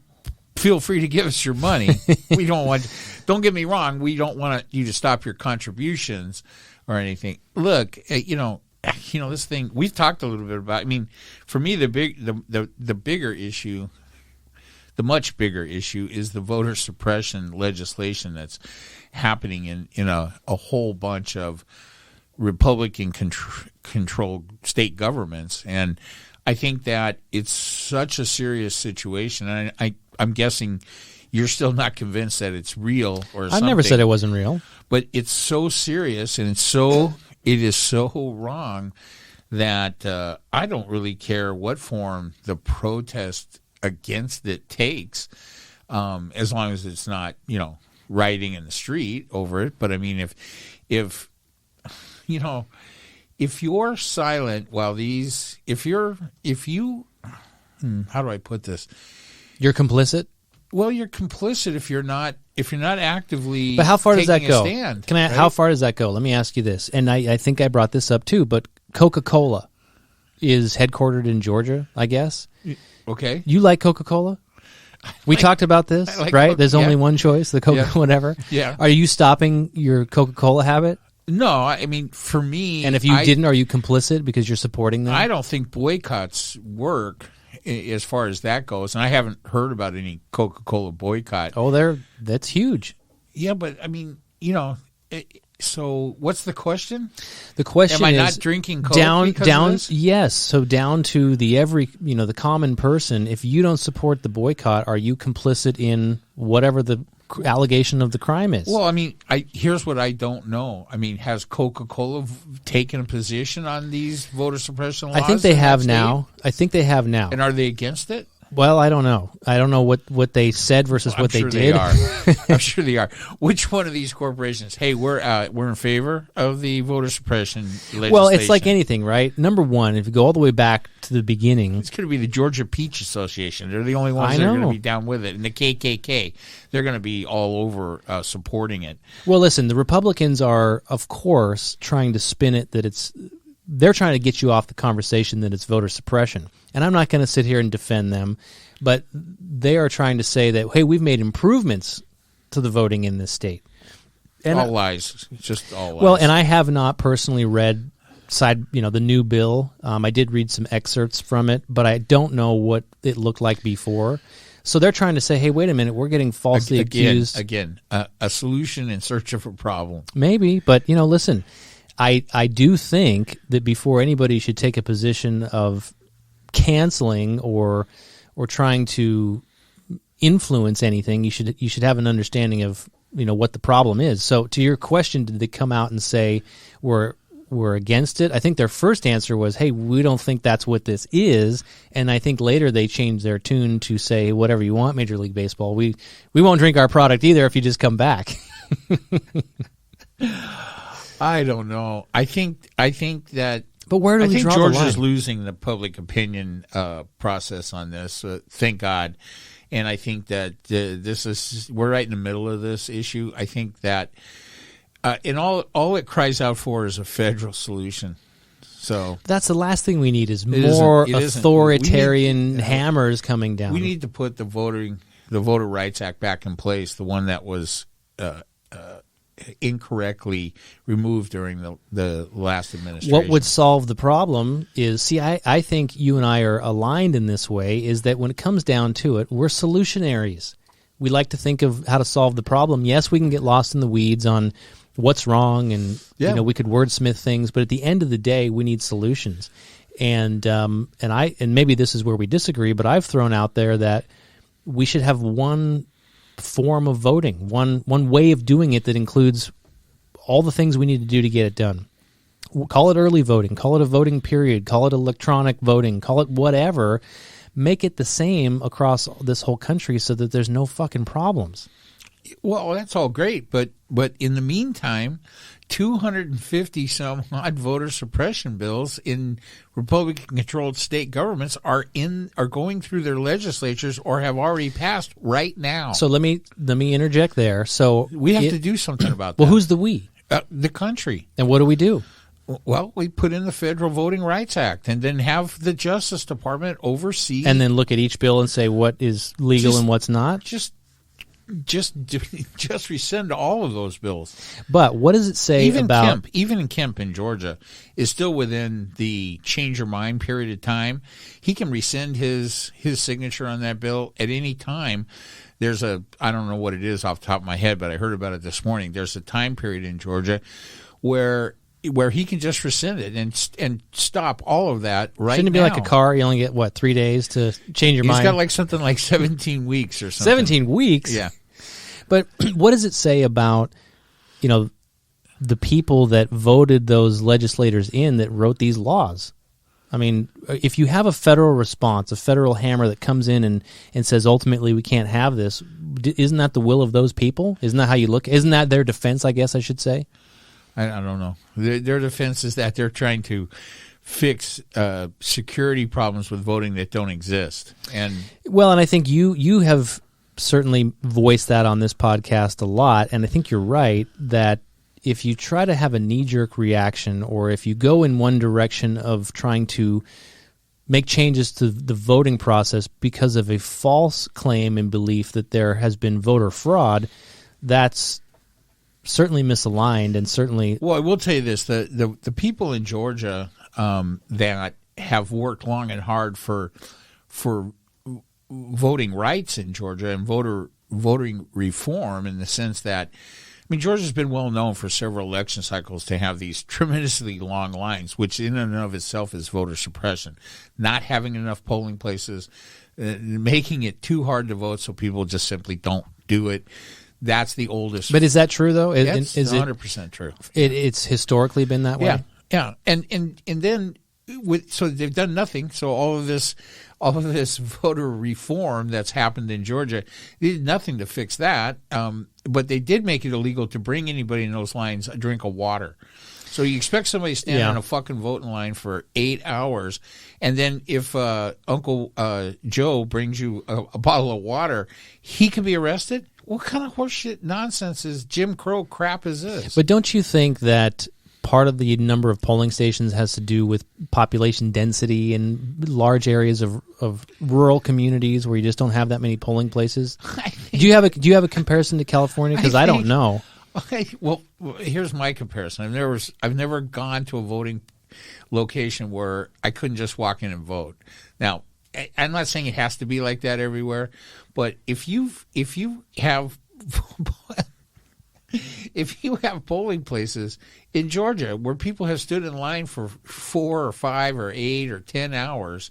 feel free to give us your money. We don't get me wrong, we don't want you to stop your contributions or anything. Look, this thing we've talked a little bit about. I mean, for me, the bigger issue, the much bigger issue is the voter suppression legislation that's happening in a whole bunch of Republican controlled state governments. And I think that it's such a serious situation. And I'm guessing you're still not convinced that it's real or something. I've never said it wasn't real. But it's so serious and it is so wrong that I don't really care what form the protest against it takes, as long as it's not, rioting in the street over it. But I mean, if you're silent while if you how do I put this? You're complicit? Well, you're complicit if you're not actively. But how far does that go? Stand, right? How far does that go? Let me ask you this, and I think I brought this up too. But Coca-Cola is headquartered in Georgia, I guess. Okay. You like Coca-Cola? We talked about this, right? Coca, There's only one choice, the Coca whatever. Yeah. Are you stopping your Coca-Cola habit? No, I mean, for me... And if you didn't, are you complicit because you're supporting them? I don't think boycotts work as far as that goes. And I haven't heard about any Coca-Cola boycott. Oh, that's huge. Yeah, but, I mean, so what's the question? The question is... Am I not drinking Coke down, because of this? Yes, so down to the common person, if you don't support the boycott, are you complicit in whatever the allegation of the crime is? Well, I mean, here's what I don't know. I mean, has Coca-Cola taken a position on these voter suppression laws? I think they have now. And are they against it? Well, I don't know. I don't know what they said versus what they did. I'm sure they are. Which one of these corporations? Hey, we're in favor of the voter suppression legislation. Well, it's like anything, right? Number one, if you go all the way back to the beginning, it's going to be the Georgia Peach Association. They're the only ones that are going to be down with it, and the KKK. They're going to be all over supporting it. Well, listen, the Republicans are, of course, trying to spin it that they're trying to get you off the conversation that it's voter suppression. And I'm not going to sit here and defend them, but they are trying to say that, hey, we've made improvements to the voting in this state. And all lies. It's just all lies. Well, and I have not personally read the new bill. I did read some excerpts from it, but I don't know what it looked like before. So they're trying to say, hey, wait a minute, we're getting falsely accused. Again, a solution in search of a problem. Maybe, but, listen, I do think that before anybody should take a position of canceling or trying to influence anything, you should have an understanding of what the problem is. So to your question, did they come out and say we're against it? I think their first answer was, hey, we don't think that's what this is. And I think later they changed their tune to say, whatever you want, Major League Baseball, we won't drink our product either if you just come back. I don't know. I think that. But where do we draw the line? Georgia's losing the public opinion process on this. Thank God. And I think that we're right in the middle of this issue. I think that, and all it cries out for is a federal solution. So that's the last thing we need is more authoritarian hammers coming down. We need to put the Voter Rights Act back in place, the one that was incorrectly removed during the last administration. What would solve the problem is, I think you and I are aligned in this way, is that when it comes down to it, we're solutionaries. We like to think of how to solve the problem. Yes, we can get lost in the weeds on what's wrong, and we could wordsmith things, but at the end of the day, we need solutions. And maybe this is where we disagree, but I've thrown out there that we should have one form of voting, one way of doing it that includes all the things we need to do to get it done. Call it early voting, call it a voting period, call it electronic voting, call it whatever. Make it the same across this whole country so that there's no fucking problems. Well, that's all great, but in the meantime, 250 some odd voter suppression bills in Republican-controlled state governments are going through their legislatures or have already passed right now. So let me interject there. So we have to do something about that. Well, who's the we? The country. And what do we do? Well, we put in the Federal Voting Rights Act and then have the Justice Department oversee. And then look at each bill and say what is legal and what's not? Just just rescind all of those bills. But what does it say about even Kemp in Georgia is still within the change your mind period of time. He can rescind his signature on that bill at any time. There's I don't know what it is off the top of my head, but I heard about it this morning. There's a time period in Georgia where he can just rescind it and stop all of that right now. Shouldn't it be like a car? You only get, 3 days to change your mind? He's got like something like 17 weeks or something. 17 weeks? Yeah. But what does it say about, the people that voted those legislators in that wrote these laws? I mean, if you have a federal response, a federal hammer that comes in and says, ultimately, we can't have this, isn't that the will of those people? Isn't that how you look? Isn't that their defense, I guess I should say? I don't know. Their defense is that they're trying to fix security problems with voting that don't exist. And I think you have certainly voiced that on this podcast a lot, and I think you're right that if you try to have a knee-jerk reaction, or if you go in one direction of trying to make changes to the voting process because of a false claim and belief that there has been voter fraud, that's certainly misaligned and certainly... Well, I will tell you this. The people in Georgia that have worked long and hard for voting rights in Georgia and voting reform, in the sense that, Georgia's been well known for several election cycles to have these tremendously long lines, which in and of itself is voter suppression. Not having enough polling places, making it too hard to vote so people just simply don't do it. That's the oldest. But is that true, though? That's 100% true. It's historically been that way? Yeah. And then, so they've done nothing. So all of this voter reform that's happened in Georgia, they did nothing to fix that. But they did make it illegal to bring anybody in those lines a drink of water. So you expect somebody to stand in a fucking voting line for 8 hours, and then if Uncle Joe brings you a bottle of water, he can be arrested? What kind of horseshit nonsense is Jim Crow crap is this? But don't you think that part of the number of polling stations has to do with population density in large areas of rural communities where you just don't have that many polling places? Do you have a comparison to California? Because I don't know. Okay, well, here's my comparison. I've never gone to a voting location where I couldn't just walk in and vote. Now, I'm not saying it has to be like that everywhere, but if you have polling places in Georgia where people have stood in line for 4 or 5 or 8 or 10 hours,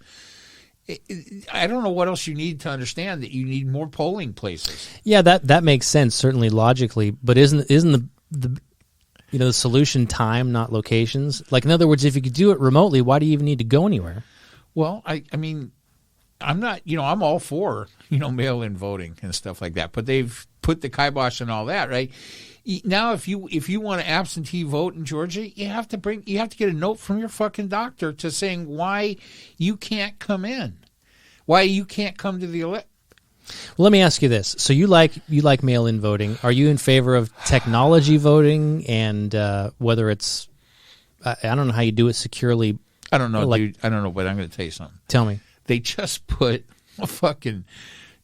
I don't know what else you need to understand that you need more polling places. Yeah, that makes sense, certainly logically, but isn't the solution time, not locations? Like, in other words, if you could do it remotely, why do you even need to go anywhere? Well, I'm not, I'm all for, mail-in voting and stuff like that, but they've put the kibosh and all that, right? Now, if you want to absentee vote in Georgia, you have to get a note from your fucking doctor to saying why you can't come in, why you can't come to the election. Well, let me ask you this: so you like mail-in voting? Are you in favor of technology voting, and whether it's I don't know how you do it securely? I don't know, dude. I don't know, but I'm going to tell you something. Tell me. They just put a fucking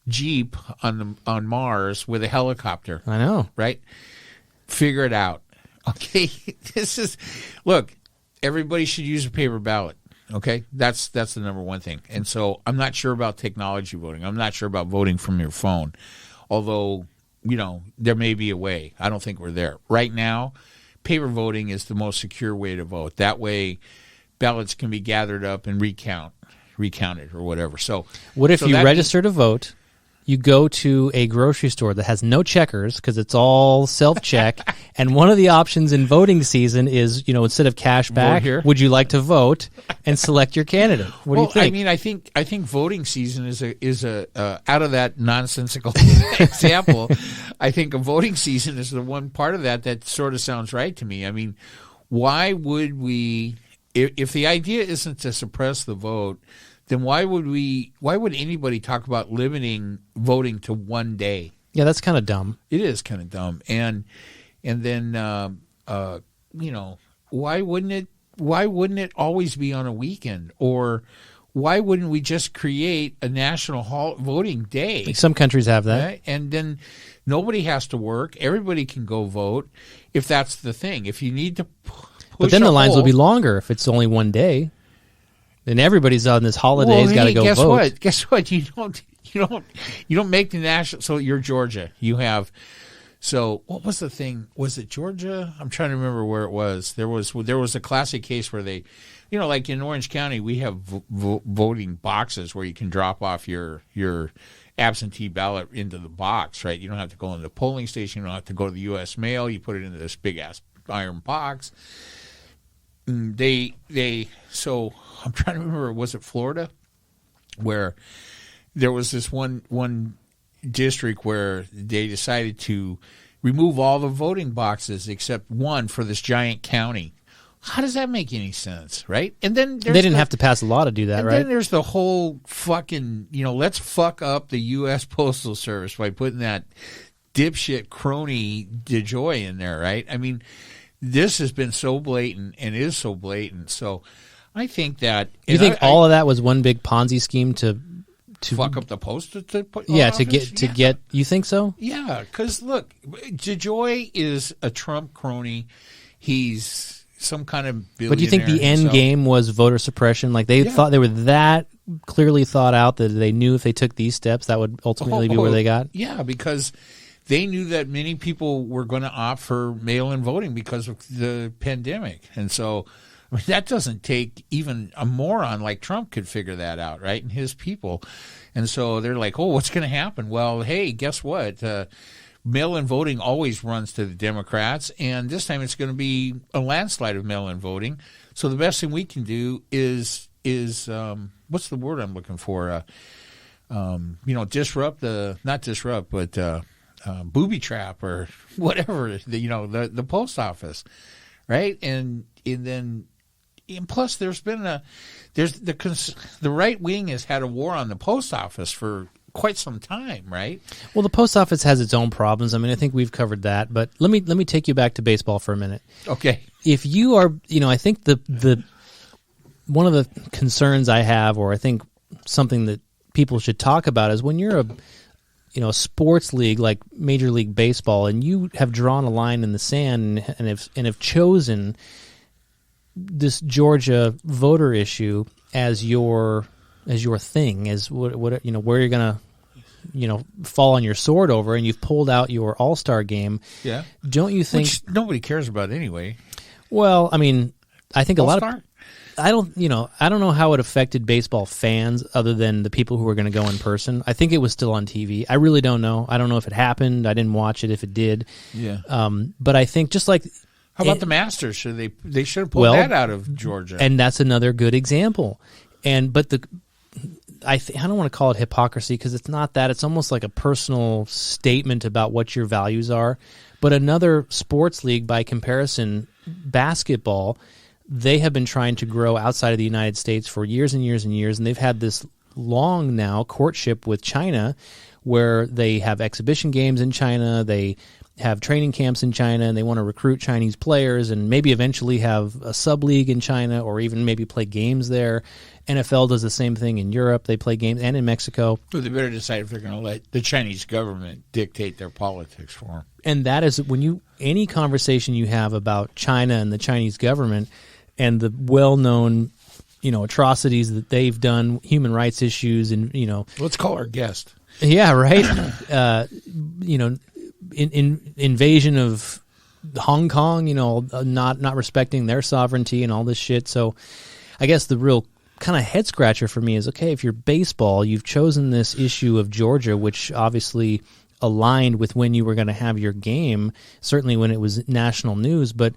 Jeep on Mars with a helicopter. I know, right? Figure it out. Okay? Look, everybody should use a paper ballot. Okay? That's the number one thing. And so I'm not sure about technology voting. I'm not sure about voting from your phone. Although, there may be a way. I don't think we're there. Right now, paper voting is the most secure way to vote. That way, ballots can be gathered up and recounted or whatever. So what if you register to vote, you go to a grocery store that has no checkers because it's all self-check, and one of the options in voting season is, instead of cash back, would you like to vote and select your candidate? What do you think? I think voting season is a out of that nonsensical example. I think a voting season is the one part of that sort of sounds right to me. Why would we, if the idea isn't to suppress the vote, then why would anybody talk about limiting voting to one day? Yeah, that's kind of dumb. It is kind of dumb. And then why wouldn't it always be on a weekend? Or why wouldn't we just create a national voting day? Like some countries have that. Right? And then nobody has to work. Everybody can go vote if that's the thing. If you need to push But then the lines will be poll- longer if it's only one day. Then everybody's on this holiday has got to go guess vote. What? Guess what? You don't make the national. So you're Georgia. You have. So what was the thing? Was it Georgia? I'm trying to remember where it was. There was a classic case where they, like in Orange County, we have voting boxes where you can drop off your absentee ballot into the box. Right? You don't have to go into the polling station. You don't have to go to the U.S. mail. You put it into this big ass iron box. So I'm trying to remember. Was it Florida, where there was this one district where they decided to remove all the voting boxes except one for this giant county. How does that make any sense, right? And then they didn't have to pass a law to do that, and right? Then there's the whole fucking, let's fuck up the U.S. Postal Service by putting that dipshit crony DeJoy in there, right? I mean, this has been so blatant and is so blatant. So I think that... You think all of that was one big Ponzi scheme to fuck up the post office? To get you think so? Yeah, because look, DeJoy is a Trump crony. He's some kind of billionaire. But do you think the end game was voter suppression? Like they thought they were that clearly thought out that they knew if they took these steps that would ultimately be where they got? Yeah, because they knew that many people were going to opt for mail-in voting because of the pandemic, and so. I mean, that doesn't take even a moron like Trump could figure that out, right? And his people. And so they're like, oh, what's going to happen? Well, hey, guess what? Mail-in voting always runs to the Democrats, and this time it's going to be a landslide of mail-in voting. So the best thing we can do is what's the word I'm looking for? Disrupt not disrupt, but booby trap or whatever, the post office, right? And then... And plus, the right wing has had a war on the post office for quite some time, right? Well, the post office has its own problems. I mean, I think we've covered that. But let me take you back to baseball for a minute. Okay. If you are, I think the one of the concerns I have, or I think something that people should talk about, is when you're a sports league like Major League Baseball, and you have drawn a line in the sand and have chosen this Georgia voter issue as your thing, as what where you're gonna fall on your sword over, and you've pulled out your All-Star game. Yeah, don't you think? Which nobody cares about anyway. Well, I mean, I think All-Star? a lot of I don't know how it affected baseball fans other than the people who were going to go in person. I think it was still on TV. I really don't know. I don't know if it happened. I didn't watch it if it did. Yeah. But I think just like. How about the Masters? They should have pulled that out of Georgia. And that's another good example. But I don't want to call it hypocrisy because it's not that. It's almost like a personal statement about what your values are. But another sports league, by comparison, basketball, they have been trying to grow outside of the United States for years and years and years, and they've had this long now courtship with China where they have exhibition games in China, they have training camps in China, and they want to recruit Chinese players and maybe eventually have a sub-league in China or even maybe play games there. NFL does the same thing in Europe. They play games, and in Mexico. Well, they better decide if they're going to let the Chinese government dictate their politics for them. And that is any conversation you have about China and the Chinese government and the well-known, atrocities that they've done, human rights issues, and Let's call our guest. Yeah, right. Invasion of Hong Kong, not respecting their sovereignty and all this shit. So I guess the real kind of head scratcher for me is, okay, if you're baseball, you've chosen this issue of Georgia, which obviously aligned with when you were going to have your game, certainly when it was national news. But,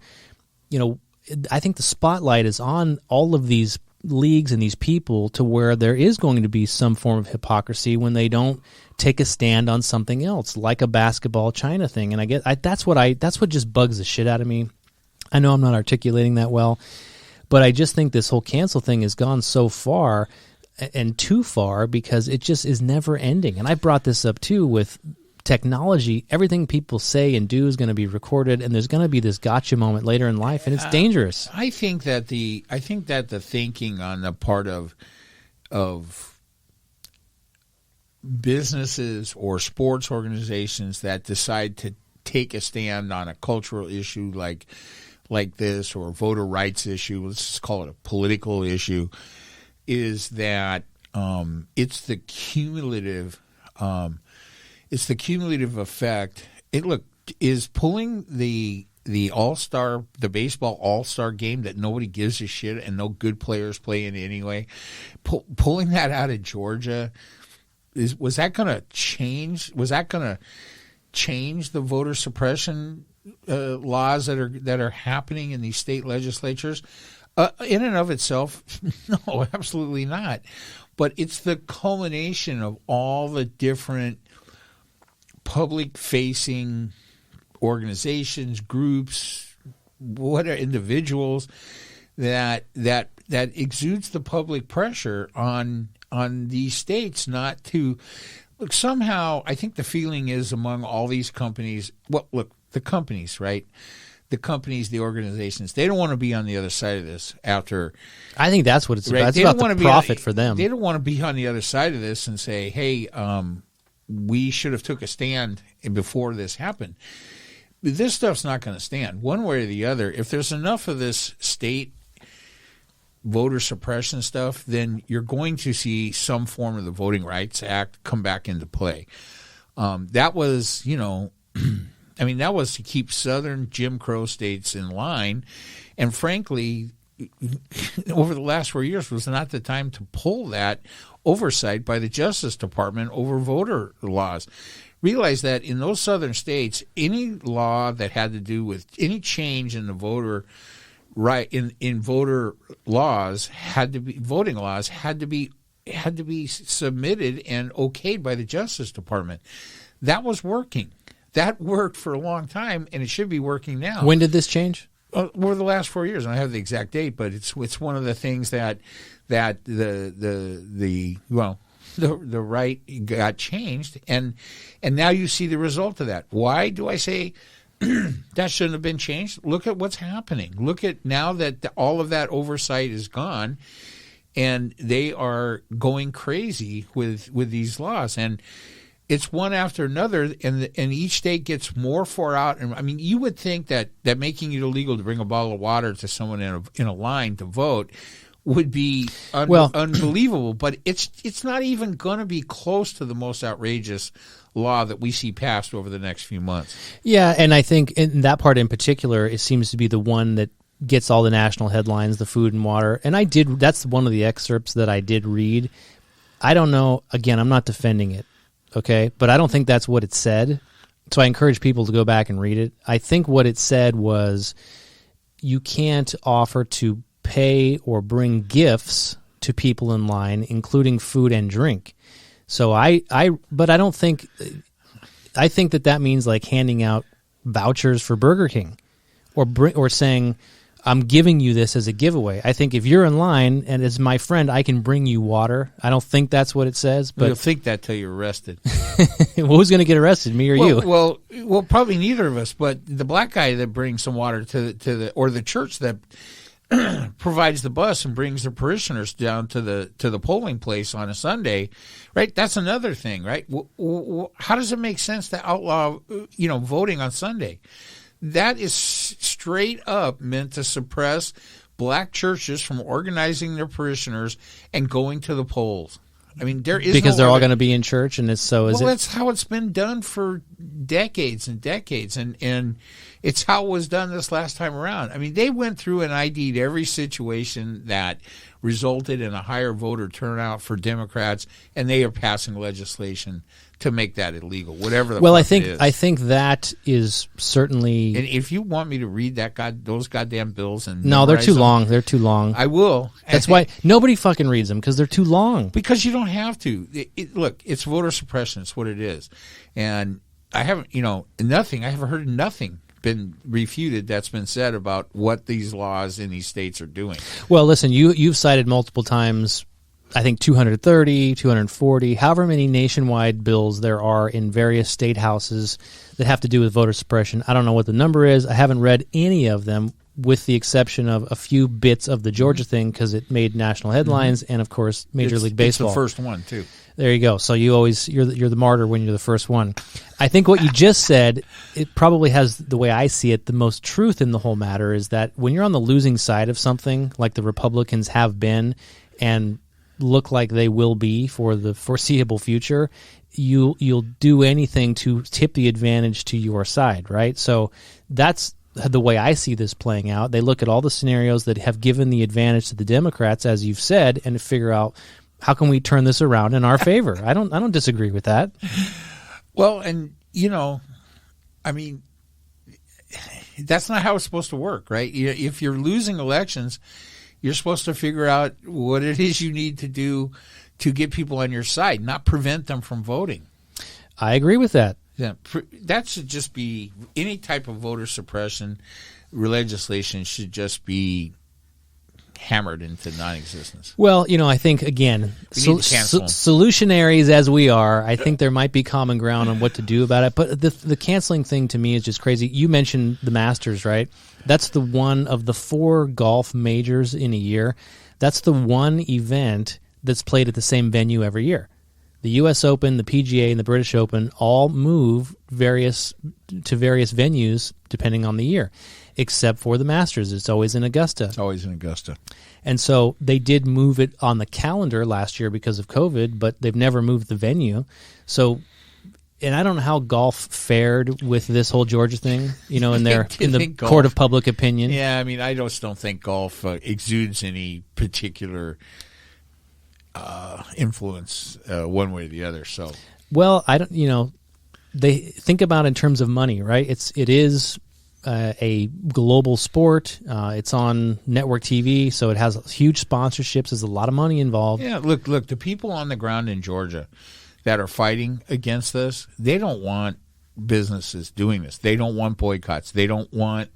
I think the spotlight is on all of these leagues and these people to where there is going to be some form of hypocrisy when they don't take a stand on something else, like a basketball China thing. And that's what just bugs the shit out of me. I know I'm not articulating that well, but I just think this whole cancel thing has gone so far and too far because it just is never ending. And I brought this up too with technology. Everything people say and do is going to be recorded, and there's going to be this gotcha moment later in life, and it's dangerous. I think that the thinking on the part of businesses or sports organizations that decide to take a stand on a cultural issue like this, or a voter rights issue, let's just call it a political issue, is that it's the cumulative effect. Is pulling the baseball all-star game that nobody gives a shit and no good players play in anyway, pulling that out of Georgia, was that going to change? Was that going to change the voter suppression laws that are happening in these state legislatures? In and of itself, no, absolutely not. But it's the culmination of all the different public-facing organizations, groups, individuals that exudes the public pressure on these states not to look. Somehow, I think the feeling is among all these companies. Well, look, the companies, right? The companies, the organizations, they don't want to be on the other side of this after. I think that's what it's right? about. It's about the profit for them. They don't want to be on the other side of this and say, hey, we should have took a stand before this happened. This stuff's not going to stand one way or the other. If there's enough of this state voter suppression stuff, then you're going to see some form of the Voting Rights Act come back into play. That was, that was to keep southern Jim Crow states in line. And frankly, over the last 4 years was not the time to pull that oversight by the Justice Department over voter laws. Realize that in those southern states, any law that had to do with any change in the voter right in voter laws voting laws had to be submitted and okayed by the Justice Department. That was working. That worked for a long time, and it should be working now. When did this change? Over the last 4 years. I don't have the exact date, but it's one of the things that the right got changed, and now you see the result of that. Why do I say that shouldn't have been changed? Look at what's happening. Look at now that all of that oversight is gone, and they are going crazy with these laws, and it's one after another, and each state gets more far out. And I mean, you would think that making it illegal to bring a bottle of water to someone in a line to vote would be unbelievable, but it's not even going to be close to the most outrageous law that we see passed over the next few months. Yeah, and I think in that part in particular, it seems to be the one that gets all the national headlines, the food and water. And that's one of the excerpts that I did read. I don't know, again, I'm not defending it, okay? But I don't think that's what it said. So I encourage people to go back and read it. I think what it said was you can't offer to pay or bring gifts to people in line, including food and drink. So but I don't think, I think that means like handing out vouchers for Burger King, or saying, I'm giving you this as a giveaway. I think if you're in line and as my friend, I can bring you water. I don't think that's what it says. But you'll think that till you're arrested. Well, who's going to get arrested, me or you? Well, probably neither of us. But the black guy that brings some water to the church that provides the bus and brings the parishioners down to the polling place on a Sunday, right? That's another thing, right? How does it make sense to outlaw, voting on Sunday? That is straight up meant to suppress black churches from organizing their parishioners and going to the polls. I mean, there is because they're all going to be in church, and that's how it's been done for decades and decades, and it's how it was done this last time around. I mean, they went through and ID'd every situation that resulted in a higher voter turnout for Democrats, and they are passing legislation to make that illegal, whatever the fuck it is. I think that is certainly. And if you want me to read those goddamn bills and no, they're too long. They're too long. I will. That's why nobody fucking reads them, because they're too long. Because you don't have to. Look, it's voter suppression. It's what it is, and I haven't, nothing. I haven't heard nothing been refuted that's been said about what these laws in these states are doing. Well, listen, you've cited multiple times, I think 230, 240, however many nationwide bills there are in various state houses that have to do with voter suppression. I don't know what the number is. I haven't read any of them. with the exception of a few bits of the Georgia thing because it made national headlines, and of course Major League Baseball. It's the first one too. There you go. So you're the martyr when you're the first one. I think what you just said, it probably has, the way I see it, the most truth in the whole matter is that when you're on the losing side of something, like the Republicans have been and look like they will be for the foreseeable future, you'll do anything to tip the advantage to your side, right? So that's the way I see this playing out. They look at all the scenarios that have given the advantage to the Democrats, as you've said, and figure out, how can we turn this around in our favor? I don't disagree with that. Well, and I mean, that's not how it's supposed to work, right? If you're losing elections, you're supposed to figure out what it is you need to do to get people on your side, not prevent them from voting. I agree with that. Yeah, that should just be, any type of voter suppression legislation should just be hammered into non-existence. Well, I think, again, solutionaries as we are, I think there might be common ground on what to do about it. But the canceling thing to me is just crazy. You mentioned the Masters, right? That's the one of the 4 golf majors in a year. That's the one event that's played at the same venue every year. The U.S. Open, the PGA, and the British Open all move to various venues depending on the year, except for the Masters. It's always in Augusta. It's always in Augusta. And so they did move it on the calendar last year because of COVID, but they've never moved the venue. So, and I don't know how golf fared with this whole Georgia thing, in the court of public opinion. Yeah, I mean, I just don't think golf exudes any particular influence one way or the other. So, well, I don't. They think about it in terms of money, right? It is a global sport. It's on network TV, so it has huge sponsorships. There's a lot of money involved. Yeah, look, the people on the ground in Georgia that are fighting against this, they don't want businesses doing this. They don't want boycotts. They don't want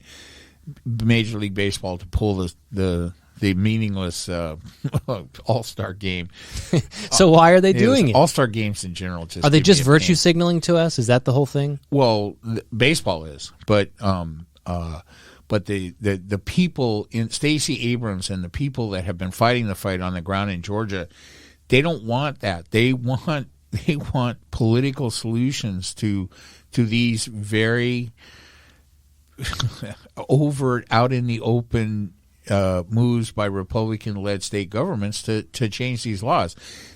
Major League Baseball to pull the meaningless All-Star game. So why are they doing it? All-Star games in general are they just virtue signaling to us? Is that the whole thing? Well, baseball is, but the people in Stacey Abrams and the people that have been fighting the fight on the ground in Georgia, they don't want that. They want political solutions to these very overt, out in the open moves by Republican-led state governments to change these laws.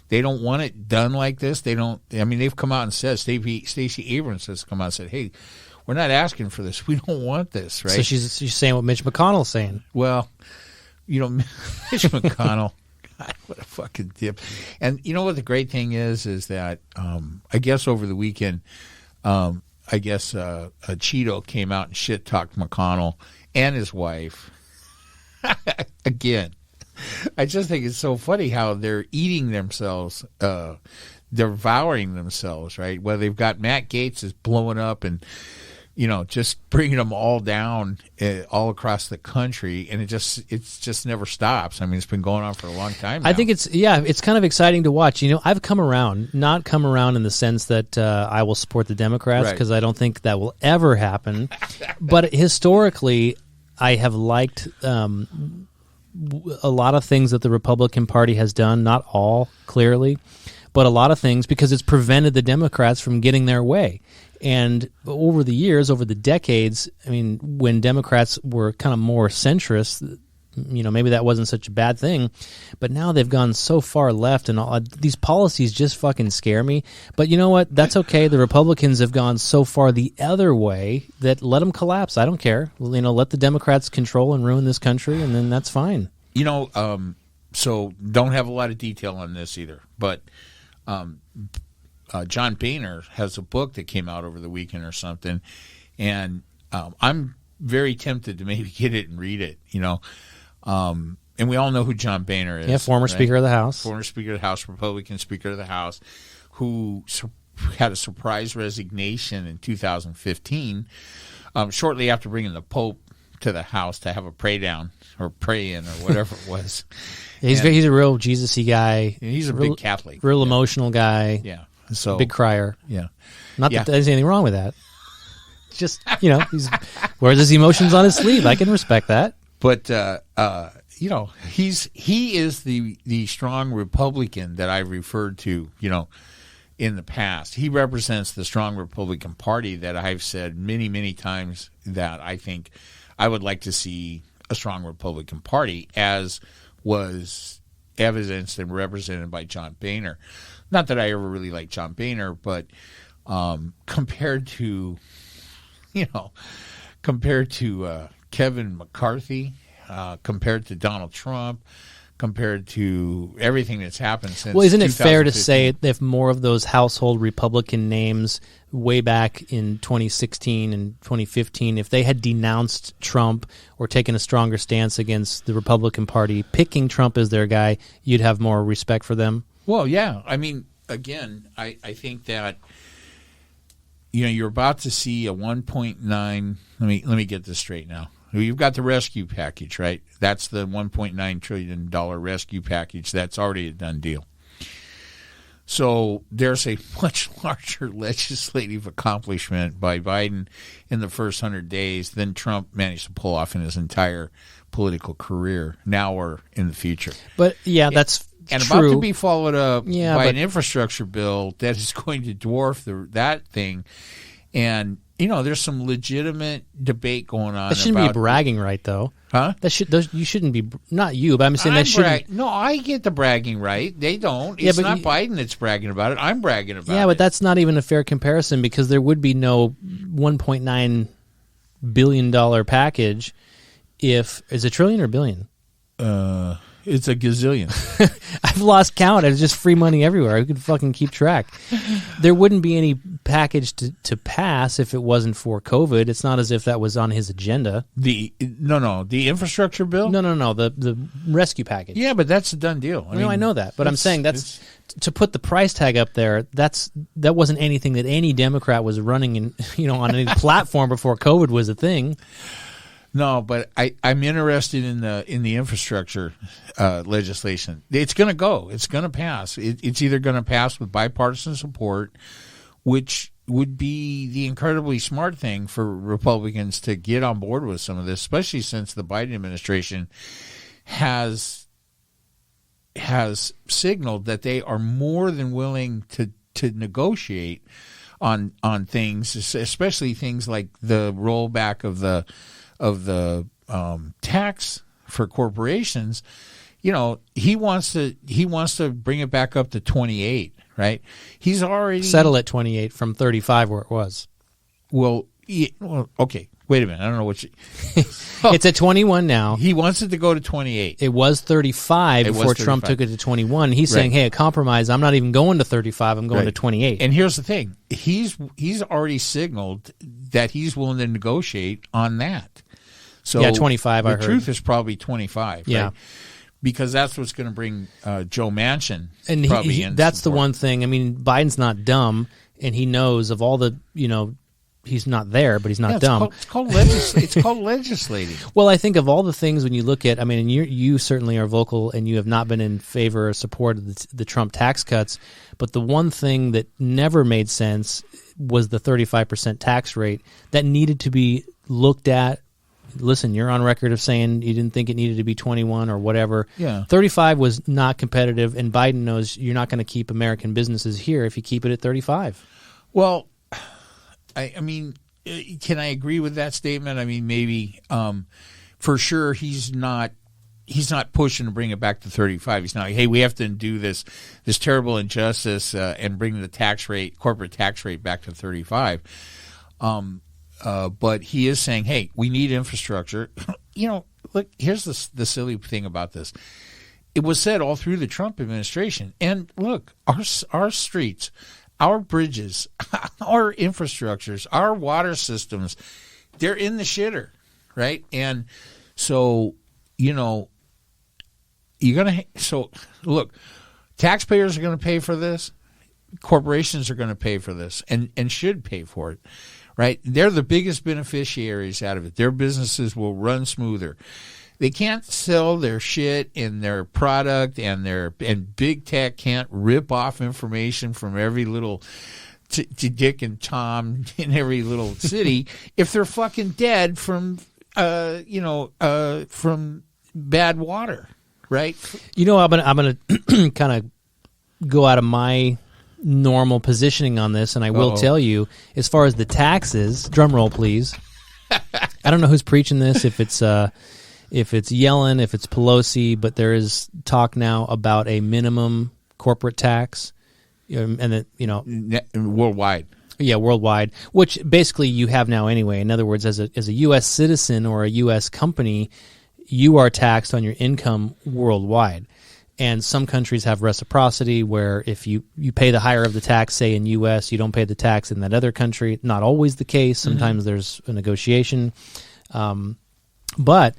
They don't want it done like this. They don't. I mean, they've come out and said, Stacey Abrams has come out and said, "Hey, we're not asking for this. We don't want this." Right. So she's saying what Mitch McConnell's saying. Well, Mitch McConnell. God, what a fucking dip. And you know what the great thing is that I guess over the weekend, a Cheeto came out and shit-talked McConnell and his wife. Again, I just think it's so funny how they're eating themselves, they're devouring themselves, right? Well, they've got Matt Gaetz is blowing up and, just bringing them all down all across the country, and it just never stops. I mean, it's been going on for a long time now. I think it's kind of exciting to watch. I've not come around in the sense that I will support the Democrats, because I don't think that will ever happen. But historically, I have liked a lot of things that the Republican Party has done, not all, clearly, but a lot of things, because it's prevented the Democrats from getting their way. And over the years, over the decades, I mean, when Democrats were kind of more centrist, maybe that wasn't such a bad thing, but now they've gone so far left, and all these policies just fucking scare me. But you know what? That's okay. The Republicans have gone so far the other way that let them collapse. I don't care. Let the Democrats control and ruin this country, and then that's fine. So don't have a lot of detail on this either, but John Boehner has a book that came out over the weekend or something, and I'm very tempted to maybe get it and read it, and we all know who John Boehner is. Yeah, former Speaker of the House. Former Speaker of the House, Republican Speaker of the House, who had a surprise resignation in 2015, shortly after bringing the Pope to the House to have a pray-down or pray-in or whatever it was. He's a real Jesus-y guy. He's a big Catholic. Real emotional guy. Yeah. So big crier. Yeah. Not that there's anything wrong with that. just, he wears his emotions on his sleeve. I can respect that. But he is the strong Republican that I referred to, in the past. He represents the strong Republican Party that I've said many, many times that I think I would like to see a strong Republican Party, as was evidenced and represented by John Boehner. Not that I ever really liked John Boehner, but compared to Kevin McCarthy, compared to Donald Trump, compared to everything that's happened since. Well, isn't it fair to say if more of those household Republican names way back in 2016 and 2015, if they had denounced Trump or taken a stronger stance against the Republican Party, picking Trump as their guy, you'd have more respect for them? Well, yeah. I mean, again, I think that you're about to see a 1.9. Let me get this straight now. You've got the rescue package, right? That's the $1.9 trillion rescue package. That's already a done deal. So there's a much larger legislative accomplishment by Biden in the first 100 days than Trump managed to pull off in his entire political career, now or in the future. But, yeah, that's and true. About to be followed up by an infrastructure bill that is going to dwarf that thing. And there's some legitimate debate going on. That shouldn't be a bragging right, though. Huh? You shouldn't be, not you, but I'm saying that shouldn't. No, I get the bragging right. They don't. It's not Biden that's bragging about it. I'm bragging about it. Yeah, but that's not even a fair comparison, because there would be no $1.9 billion package if, is it trillion or billion? It's a gazillion. I've lost count. It's just free money everywhere. I could fucking keep track. There wouldn't be any package to pass if it wasn't for COVID. It's not as if that was on his agenda. The infrastructure bill? No. The rescue package. Yeah, but that's a done deal. I know that, but I'm saying that's to put the price tag up there. That wasn't anything that any Democrat was running in, on any platform before COVID was a thing. No, but I'm interested in the infrastructure legislation. It's going to go. It's going to pass. It's either going to pass with bipartisan support, which would be the incredibly smart thing for Republicans to get on board with some of this, especially since the Biden administration has signaled that they are more than willing to negotiate on things, especially things like the rollback of the tax for corporations. He wants to bring it back up to 28, right? He's already settle at 28 from 35 where it was. Well, okay. Wait a minute. I don't know what it's at 21 now. He wants it to go to 28. It was 35 before Trump took it to 21. He's saying, "Hey, a compromise. I'm not even going to 35. I'm going to 28." And here's the thing. He's already signaled that he's willing to negotiate on that. So 25. I heard. The truth is probably 25. Yeah. Right? Because that's what's going to bring Joe Manchin. And that's the one thing. I mean, Biden's not dumb, and he knows of all the he's not there, but he's not dumb. It's called legislating. Well, I think of all the things when you look at, and you certainly are vocal, and you have not been in favor or support of the Trump tax cuts, but the one thing that never made sense was the 35% tax rate that needed to be looked at. Listen, you're on record of saying you didn't think it needed to be 21 or whatever. Yeah. 35 was not competitive, and Biden knows you're not going to keep American businesses here if you keep it at 35. Well, I mean, can I agree with that statement? I mean, maybe for sure he's not pushing to bring it back to 35. He's not like, hey, we have to do this terrible injustice and bring the corporate tax rate back to 35. But he is saying, hey, we need infrastructure. Look, here's the silly thing about this. It was said all through the Trump administration. And look, our streets, our bridges, our infrastructures, our water systems, they're in the shitter, right? And so, look, taxpayers are going to pay for this. Corporations are going to pay for this and should pay for it, right? They're the biggest beneficiaries out of it. Their businesses will run smoother. They can't sell their shit and their product, and big tech can't rip off information from every little to Dick and Tom in every little city if they're fucking dead from from bad water, right? I'm gonna kind of go out of my normal positioning on this, and I will tell you, as far as the taxes, drum roll please. I don't know who's preaching this, if it's Yellen, if it's Pelosi, but there is talk now about a minimum corporate tax, and that worldwide. Yeah, worldwide, which basically you have now anyway. In other words, as a U.S. citizen or a U.S. company, you are taxed on your income worldwide. And some countries have reciprocity where if you pay the higher of the tax, say in U.S., you don't pay the tax in that other country. Not always the case. Sometimes there's a negotiation. But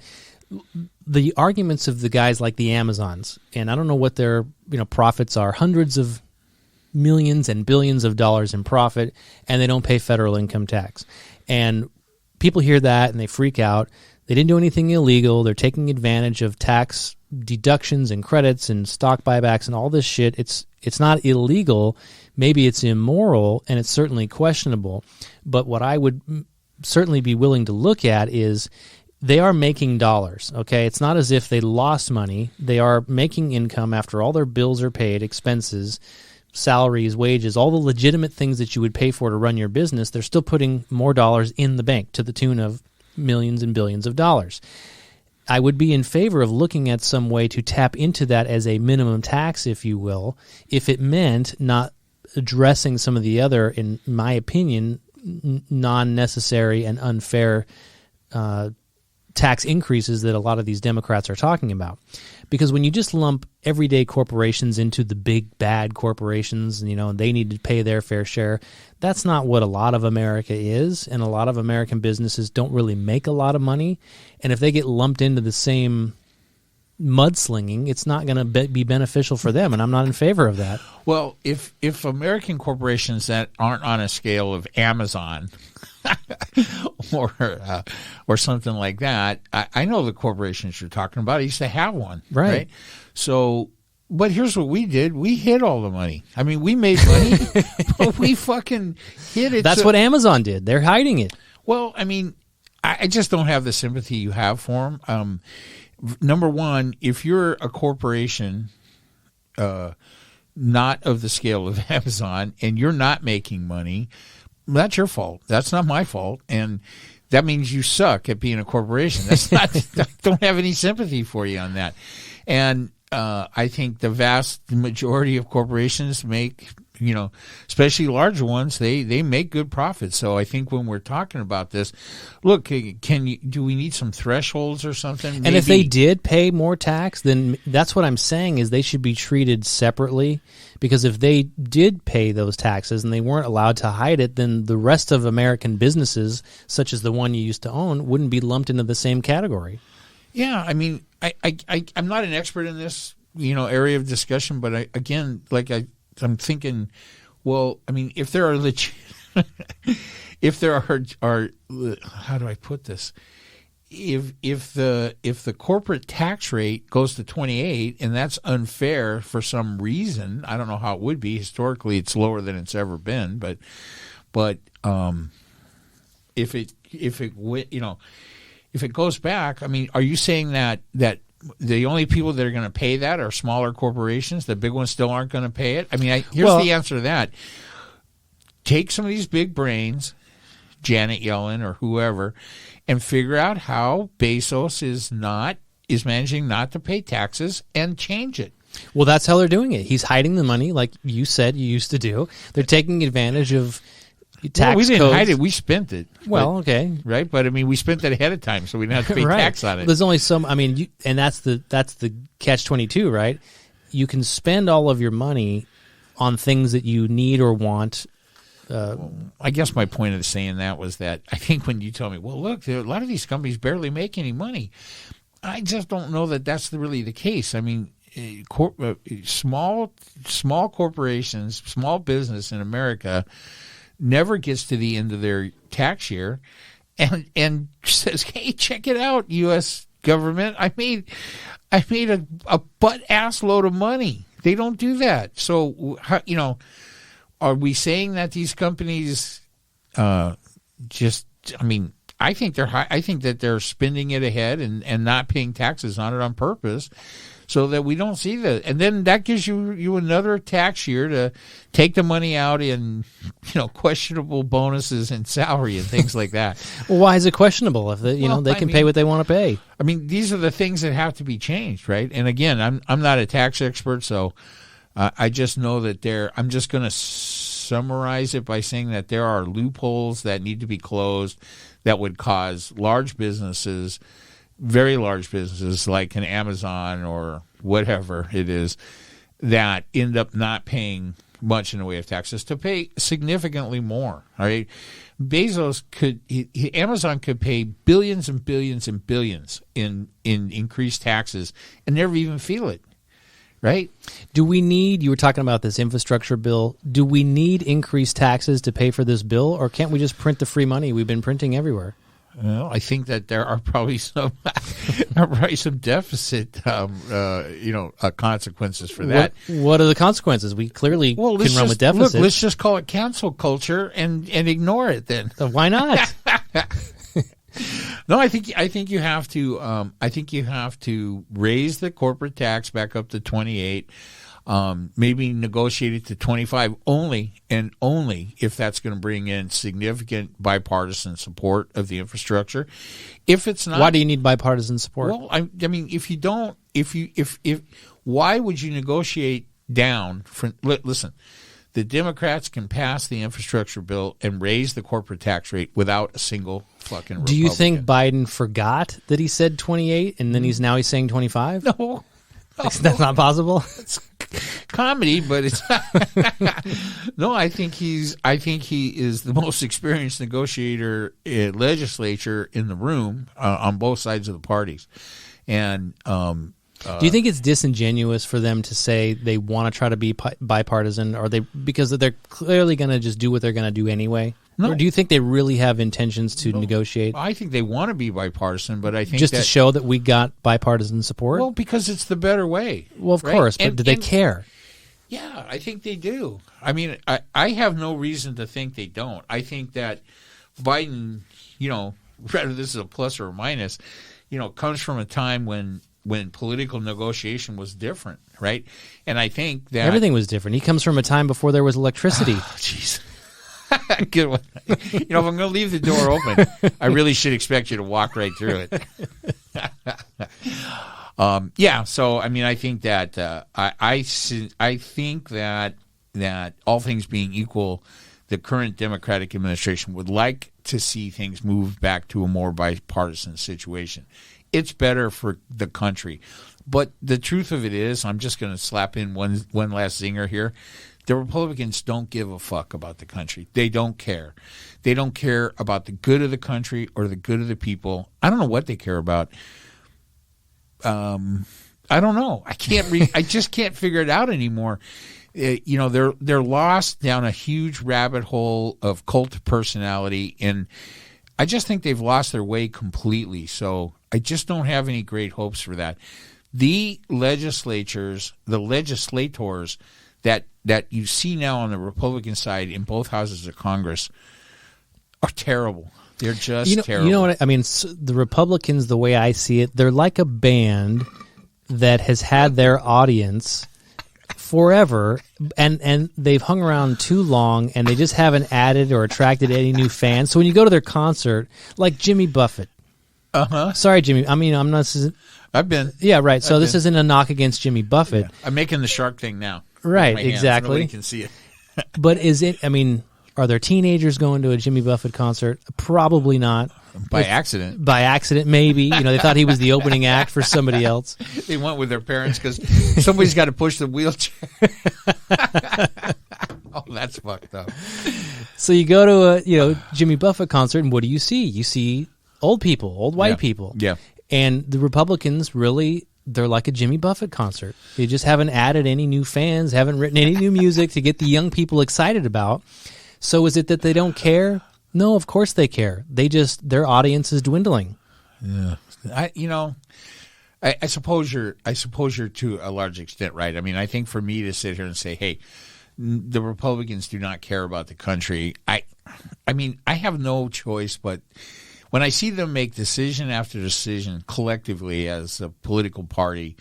the arguments of the guys like the Amazons, and I don't know what their profits are, hundreds of millions and billions of dollars in profit, and they don't pay federal income tax. And people hear that and they freak out. They didn't do anything illegal. They're taking advantage of tax deductions and credits and stock buybacks and all this shit. It's not illegal. Maybe it's immoral, and it's certainly questionable. But what I would certainly be willing to look at is they are making dollars, okay? It's not as if they lost money. They are making income after all their bills are paid, expenses, salaries, wages, all the legitimate things that you would pay for to run your business. They're still putting more dollars in the bank to the tune of millions and billions of dollars. I would be in favor of looking at some way to tap into that as a minimum tax, if you will, if it meant not addressing some of the other, in my opinion, non-necessary and unfair tax increases that a lot of these Democrats are talking about. Because when you just lump everyday corporations into the big bad corporations, and they need to pay their fair share, that's not what a lot of America is, and a lot of American businesses don't really make a lot of money. And if they get lumped into the same mudslinging, it's not going to be beneficial for them, and I'm not in favor of that. Well, if American corporations that aren't on a scale of Amazon or something like that, I know the corporations you're talking about. I used to have one, right? So, but here's what we did: we hid all the money. I mean, we made money, but we fucking hid it. That's what Amazon did. They're hiding it. Well, I mean, I just don't have the sympathy you have for them. Number one, if you're a corporation not of the scale of Amazon and you're not making money, that's your fault. That's not my fault. And that means you suck at being a corporation. That's not, I don't have any sympathy for you on that. And I think the vast majority of corporations make, especially larger ones, they make good profits. So I think when we're talking about this, look, do we need some thresholds or something? Maybe. And if they did pay more tax, then that's what I'm saying is they should be treated separately, because if they did pay those taxes and they weren't allowed to hide it, then the rest of American businesses, such as the one you used to own, wouldn't be lumped into the same category. Yeah, I mean, I'm not an expert in this, area of discussion, but I'm thinking, well, I mean, if there are if there are how do I put this? If the corporate tax rate goes to 28 and that's unfair for some reason, I don't know how it would be. Historically, it's lower than it's ever been, but if it goes back, I mean, are you saying that the only people that are going to pay that are smaller corporations? The big ones still aren't going to pay it? I mean, here's the answer to that. Take some of these big brains, Janet Yellen or whoever, and figure out how Bezos is managing not to pay taxes and change it. Well, that's how they're doing it. He's hiding the money, like you said you used to do. They're taking advantage of tax we didn't codes. hide it. We spent it. Well, okay. Right? But, I mean, we spent it ahead of time, so we didn't have to pay right. tax on it. There's only some, I mean, and that's the catch-22, right? You can spend all of your money on things that you need or want. I guess my point of saying that was that I think when you tell me, well, look, a lot of these companies barely make any money, I just don't know that that's really the case. I mean, small corporations, small business in America never gets to the end of their tax year and says, hey, check it out, U.S. government. I made a butt-ass load of money. They don't do that. So, are we saying that these companies just? I mean, I think they're high. I think that they're spending it ahead and not paying taxes on it on purpose, so that we don't see that. And then that gives you another tax year to take the money out in questionable bonuses and salary and things like that. Well, why is it questionable if they can pay what they want to pay? I mean, these are the things that have to be changed, right? And again, I'm not a tax expert, so I just know that I'm just going to summarize it by saying that there are loopholes that need to be closed that would cause large businesses, very large businesses like an Amazon or whatever it is, that end up not paying much in the way of taxes to pay significantly more. All right, Amazon could pay billions and billions and billions in increased taxes and never even feel it. Right? You were talking about this infrastructure bill. Do we need increased taxes to pay for this bill, or can't we just print the free money we've been printing everywhere? Well, I think that there are probably some deficit, consequences for that. What are the consequences? We clearly can run with deficit. Look, let's just call it cancel culture and ignore it then. Why not? No, I think you have to. I think you have to raise the corporate tax back up to 28. Maybe negotiate it to 25 only if that's going to bring in significant bipartisan support of the infrastructure. If it's not, why do you need bipartisan support? Well, I mean, if you don't, why would you negotiate down? Listen. The Democrats can pass the infrastructure bill and raise the corporate tax rate without a single fucking Republican. Do you think Biden forgot that he said 28 and then he's saying 25? No. That's not possible? It's comedy, but it's no, I think he is the most experienced negotiator in legislature in the room on both sides of the parties. And do you think it's disingenuous for them to say they want to try to be bipartisan, or because they're clearly going to just do what they're going to do anyway? No. Or do you think they really have intentions to negotiate? I think they want to be bipartisan, but I think just to show that we got bipartisan support. Well, because it's the better way. Well, of course, but do they care? Yeah, I think they do. I mean, I have no reason to think they don't. I think that Biden, whether this is a plus or a minus, comes from a time when political negotiation was different, right? And I think that everything was different. He comes from a time before there was electricity. Jeez. Good one. If I'm going to leave the door open, I really should expect you to walk right through it. Yeah. So, I mean, I think that I think that all things being equal, the current Democratic administration would like to see things move back to a more bipartisan situation. It's better for the country. But the truth of it is, I'm just going to slap in one last zinger here. The Republicans don't give a fuck about the country. They don't care. They don't care about the good of the country or the good of the people. I don't know what they care about. I don't know. I just can't figure it out anymore. They're lost down a huge rabbit hole of cult of personality, and I just think they've lost their way completely. So I just don't have any great hopes for that. The legislators that you see now on the Republican side in both houses of Congress are terrible. They're just terrible. You know what I mean? The Republicans, the way I see it, they're like a band that has had their audience forever, and they've hung around too long, and they just haven't added or attracted any new fans. So when you go to their concert, like Jimmy Buffett. Uh-huh. Sorry, Jimmy. I mean, I'm not... I've been. Yeah, right. So this isn't a knock against Jimmy Buffett. Yeah. I'm making the shark thing now. Right, exactly. Nobody can see it. But are there teenagers going to a Jimmy Buffett concert? Probably not. By accident. By accident, maybe. They thought he was the opening act for somebody else. They went with their parents because somebody's got to push the wheelchair. Oh, that's fucked up. So you go to a Jimmy Buffett concert, and what do you see? You see old people, old white people. Yeah. And the Republicans really... They're like a Jimmy Buffett concert. They just haven't added any new fans, haven't written any new music to get the young people excited about. So is it that they don't care? No, of course they care. Their audience is dwindling. Yeah. I suppose you're to a large extent right. I mean, I think for me to sit here and say, hey, the Republicans do not care about the country. I mean, I have no choice but when I see them make decision after decision collectively as a political party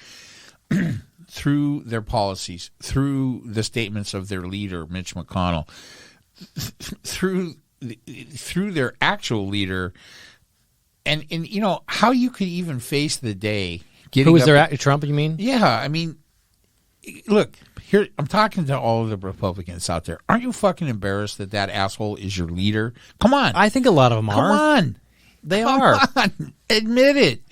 through their policies, through the statements of their leader, Mitch McConnell, through their actual leader, and you know, how you could even face the day. Who was their Trump, you mean? Yeah, I mean, look, here I'm talking to all of the Republicans out there. Aren't you fucking embarrassed that asshole is your leader? Come on. I think a lot of them are. Come on. They are. Admit it.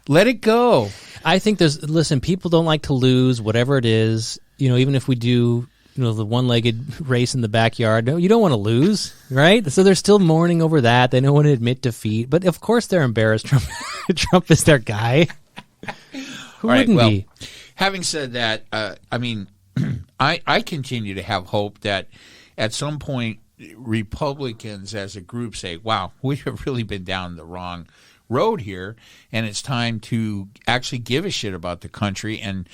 Let it go. I think listen, people don't like to lose, whatever it is. You know, even if we do, you know, the one-legged race in the backyard, you don't want to lose, right? So they're still mourning over that. They don't want to admit defeat. But, of course, they're embarrassed. Trump is their guy. Who wouldn't be? Having said that, I mean, I continue to have hope that at some point Republicans as a group say, wow, we have really been down the wrong road here, and it's time to actually give a shit about the country and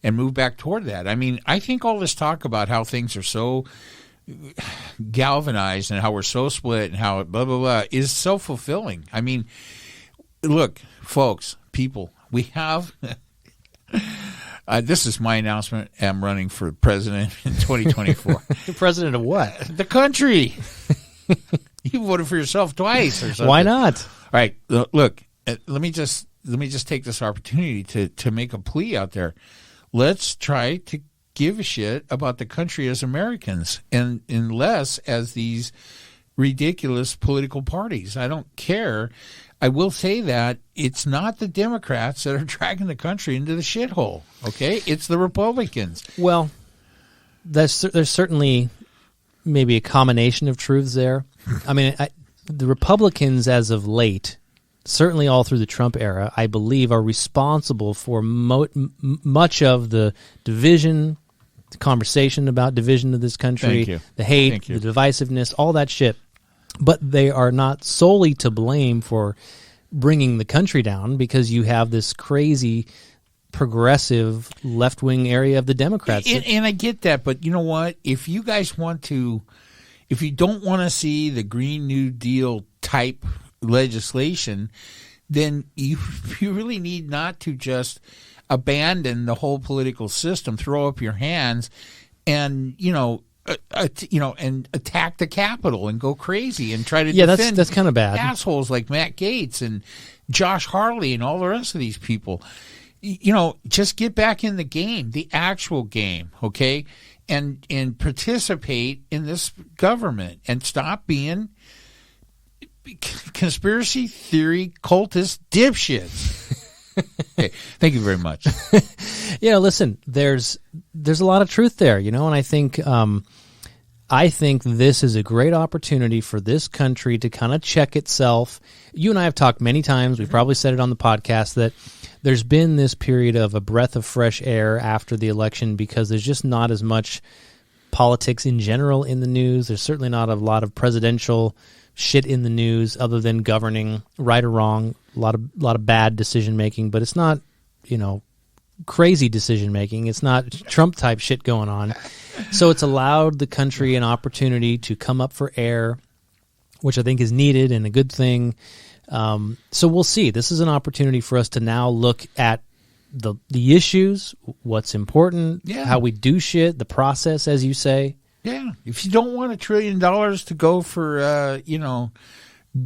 move back toward that. I mean, I think all this talk about how things are so galvanized and how we're so split and how blah, blah, blah is self-fulfilling. I mean, look, folks, people, we have this is my announcement. I'm running for president in 2024. President of what? The country. You voted for yourself twice or something. Why not? All right, look, let me just take this opportunity to make a plea out there. Let's try to give a shit about the country as Americans and less as these ridiculous political parties. I don't care. I will say that it's not the Democrats that are dragging the country into the shithole, okay? It's the Republicans. Well, there's certainly maybe a combination of truths there. I mean, the Republicans as of late, certainly all through the Trump era, I believe are responsible for much of the division, the conversation about division of this country, the hate, the divisiveness, all that shit. But they are not solely to blame for bringing the country down because you have this crazy progressive left-wing area of the Democrats. And I get that, but you know what? If you guys want to, if you don't want to see the Green New Deal type legislation, then you really need not to just abandon the whole political system, throw up your hands, and and attack the Capitol and go crazy and try to defend that's kind of bad assholes like Matt Gaetz and Josh Hawley and all the rest of these people. Just get back in the game, the actual game, okay, and participate in this government and stop being conspiracy theory cultist dipshits. Okay, thank you very much. Listen, there's a lot of truth there, and I think this is a great opportunity for this country to kind of check itself. You and I have talked many times, we've probably said it on the podcast, that there's been this period of a breath of fresh air after the election because there's just not as much politics in general in the news. There's certainly not a lot of presidential shit in the news other than governing, right or wrong, a lot of bad decision making, but it's not, crazy decision making. It's not Trump type shit going on. So it's allowed the country an opportunity to come up for air, which I think is needed and a good thing. So we'll see. This is an opportunity for us to now look at the issues, what's important, how we do shit, the process, as you say. Yeah. If you don't want $1 trillion to go for,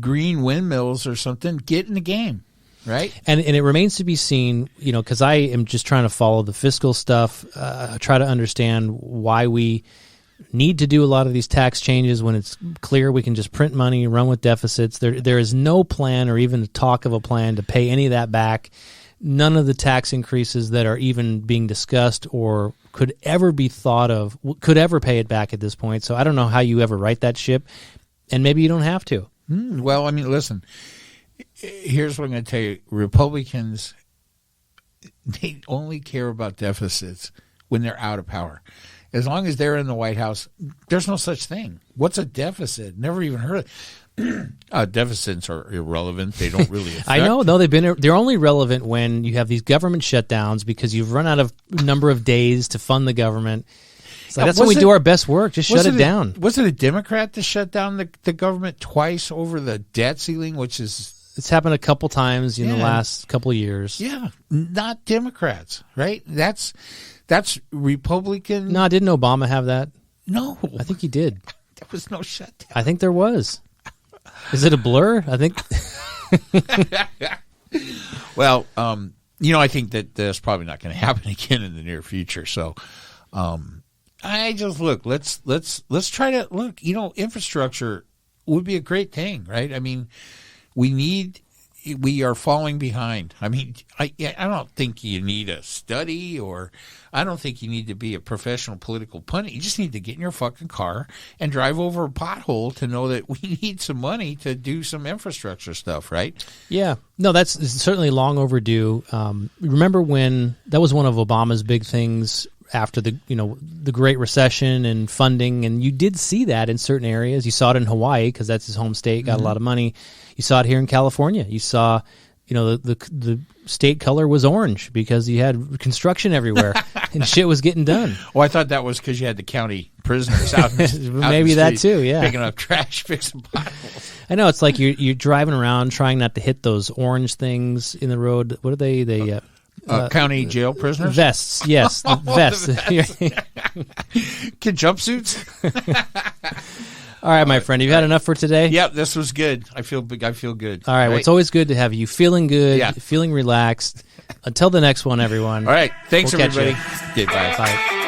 green windmills or something, get in the game. Right. And it remains to be seen, because I am just trying to follow the fiscal stuff, try to understand why we need to do a lot of these tax changes when it's clear we can just print money, run with deficits. There is no plan or even talk of a plan to pay any of that back. None of the tax increases that are even being discussed or could ever be thought of could ever pay it back at this point. So I don't know how you ever right that ship, and maybe you don't have to. Well, I mean, listen. Here's what I'm going to tell you. Republicans, they only care about deficits when they're out of power. As long as they're in the White House, there's no such thing. What's a deficit? Never even heard of deficits are irrelevant. They don't really affect. I know. No, they're only relevant when you have these government shutdowns because you've run out of number of days to fund the government. like, that's when we do our best work. Just shut it down. Was it a Democrat that shut down the government twice over the debt ceiling, which is... It's happened a couple times in the last couple of years. Yeah, not Democrats, right? That's Republican. No, didn't Obama have that? No. I think he did. There was no shutdown. I think there was. Is it a blur? I think... Well, I think that that's probably not going to happen again in the near future. So, I just look. Let's try to look. Infrastructure would be a great thing, right? I mean, we are falling behind. I mean, I don't think you need a study, or I don't think you need to be a professional political pundit. You just need to get in your fucking car and drive over a pothole to know that we need some money to do some infrastructure stuff, right? Yeah. No, that's certainly long overdue. Remember when that was one of Obama's big things after the Great Recession and funding, and you did see that in certain areas. You saw it in Hawaii because that's his home state, got a lot of money. You saw it here in California. You saw, the state color was orange because you had construction everywhere and shit was getting done. Oh, I thought that was because you had the county prisoners out maybe out that too, yeah. Picking up trash, fixing potholes. I know, it's like you're driving around trying not to hit those orange things in the road. What are they? County jail prisoners? Vests, yes. Vests. Kid jumpsuits? All right, my friend. Have you had enough for today? Yep, this was good. I feel good. All right, well, it's always good to have you feeling good, feeling relaxed. Until the next one, everyone. All right, thanks, we'll everybody. Okay, bye. Bye.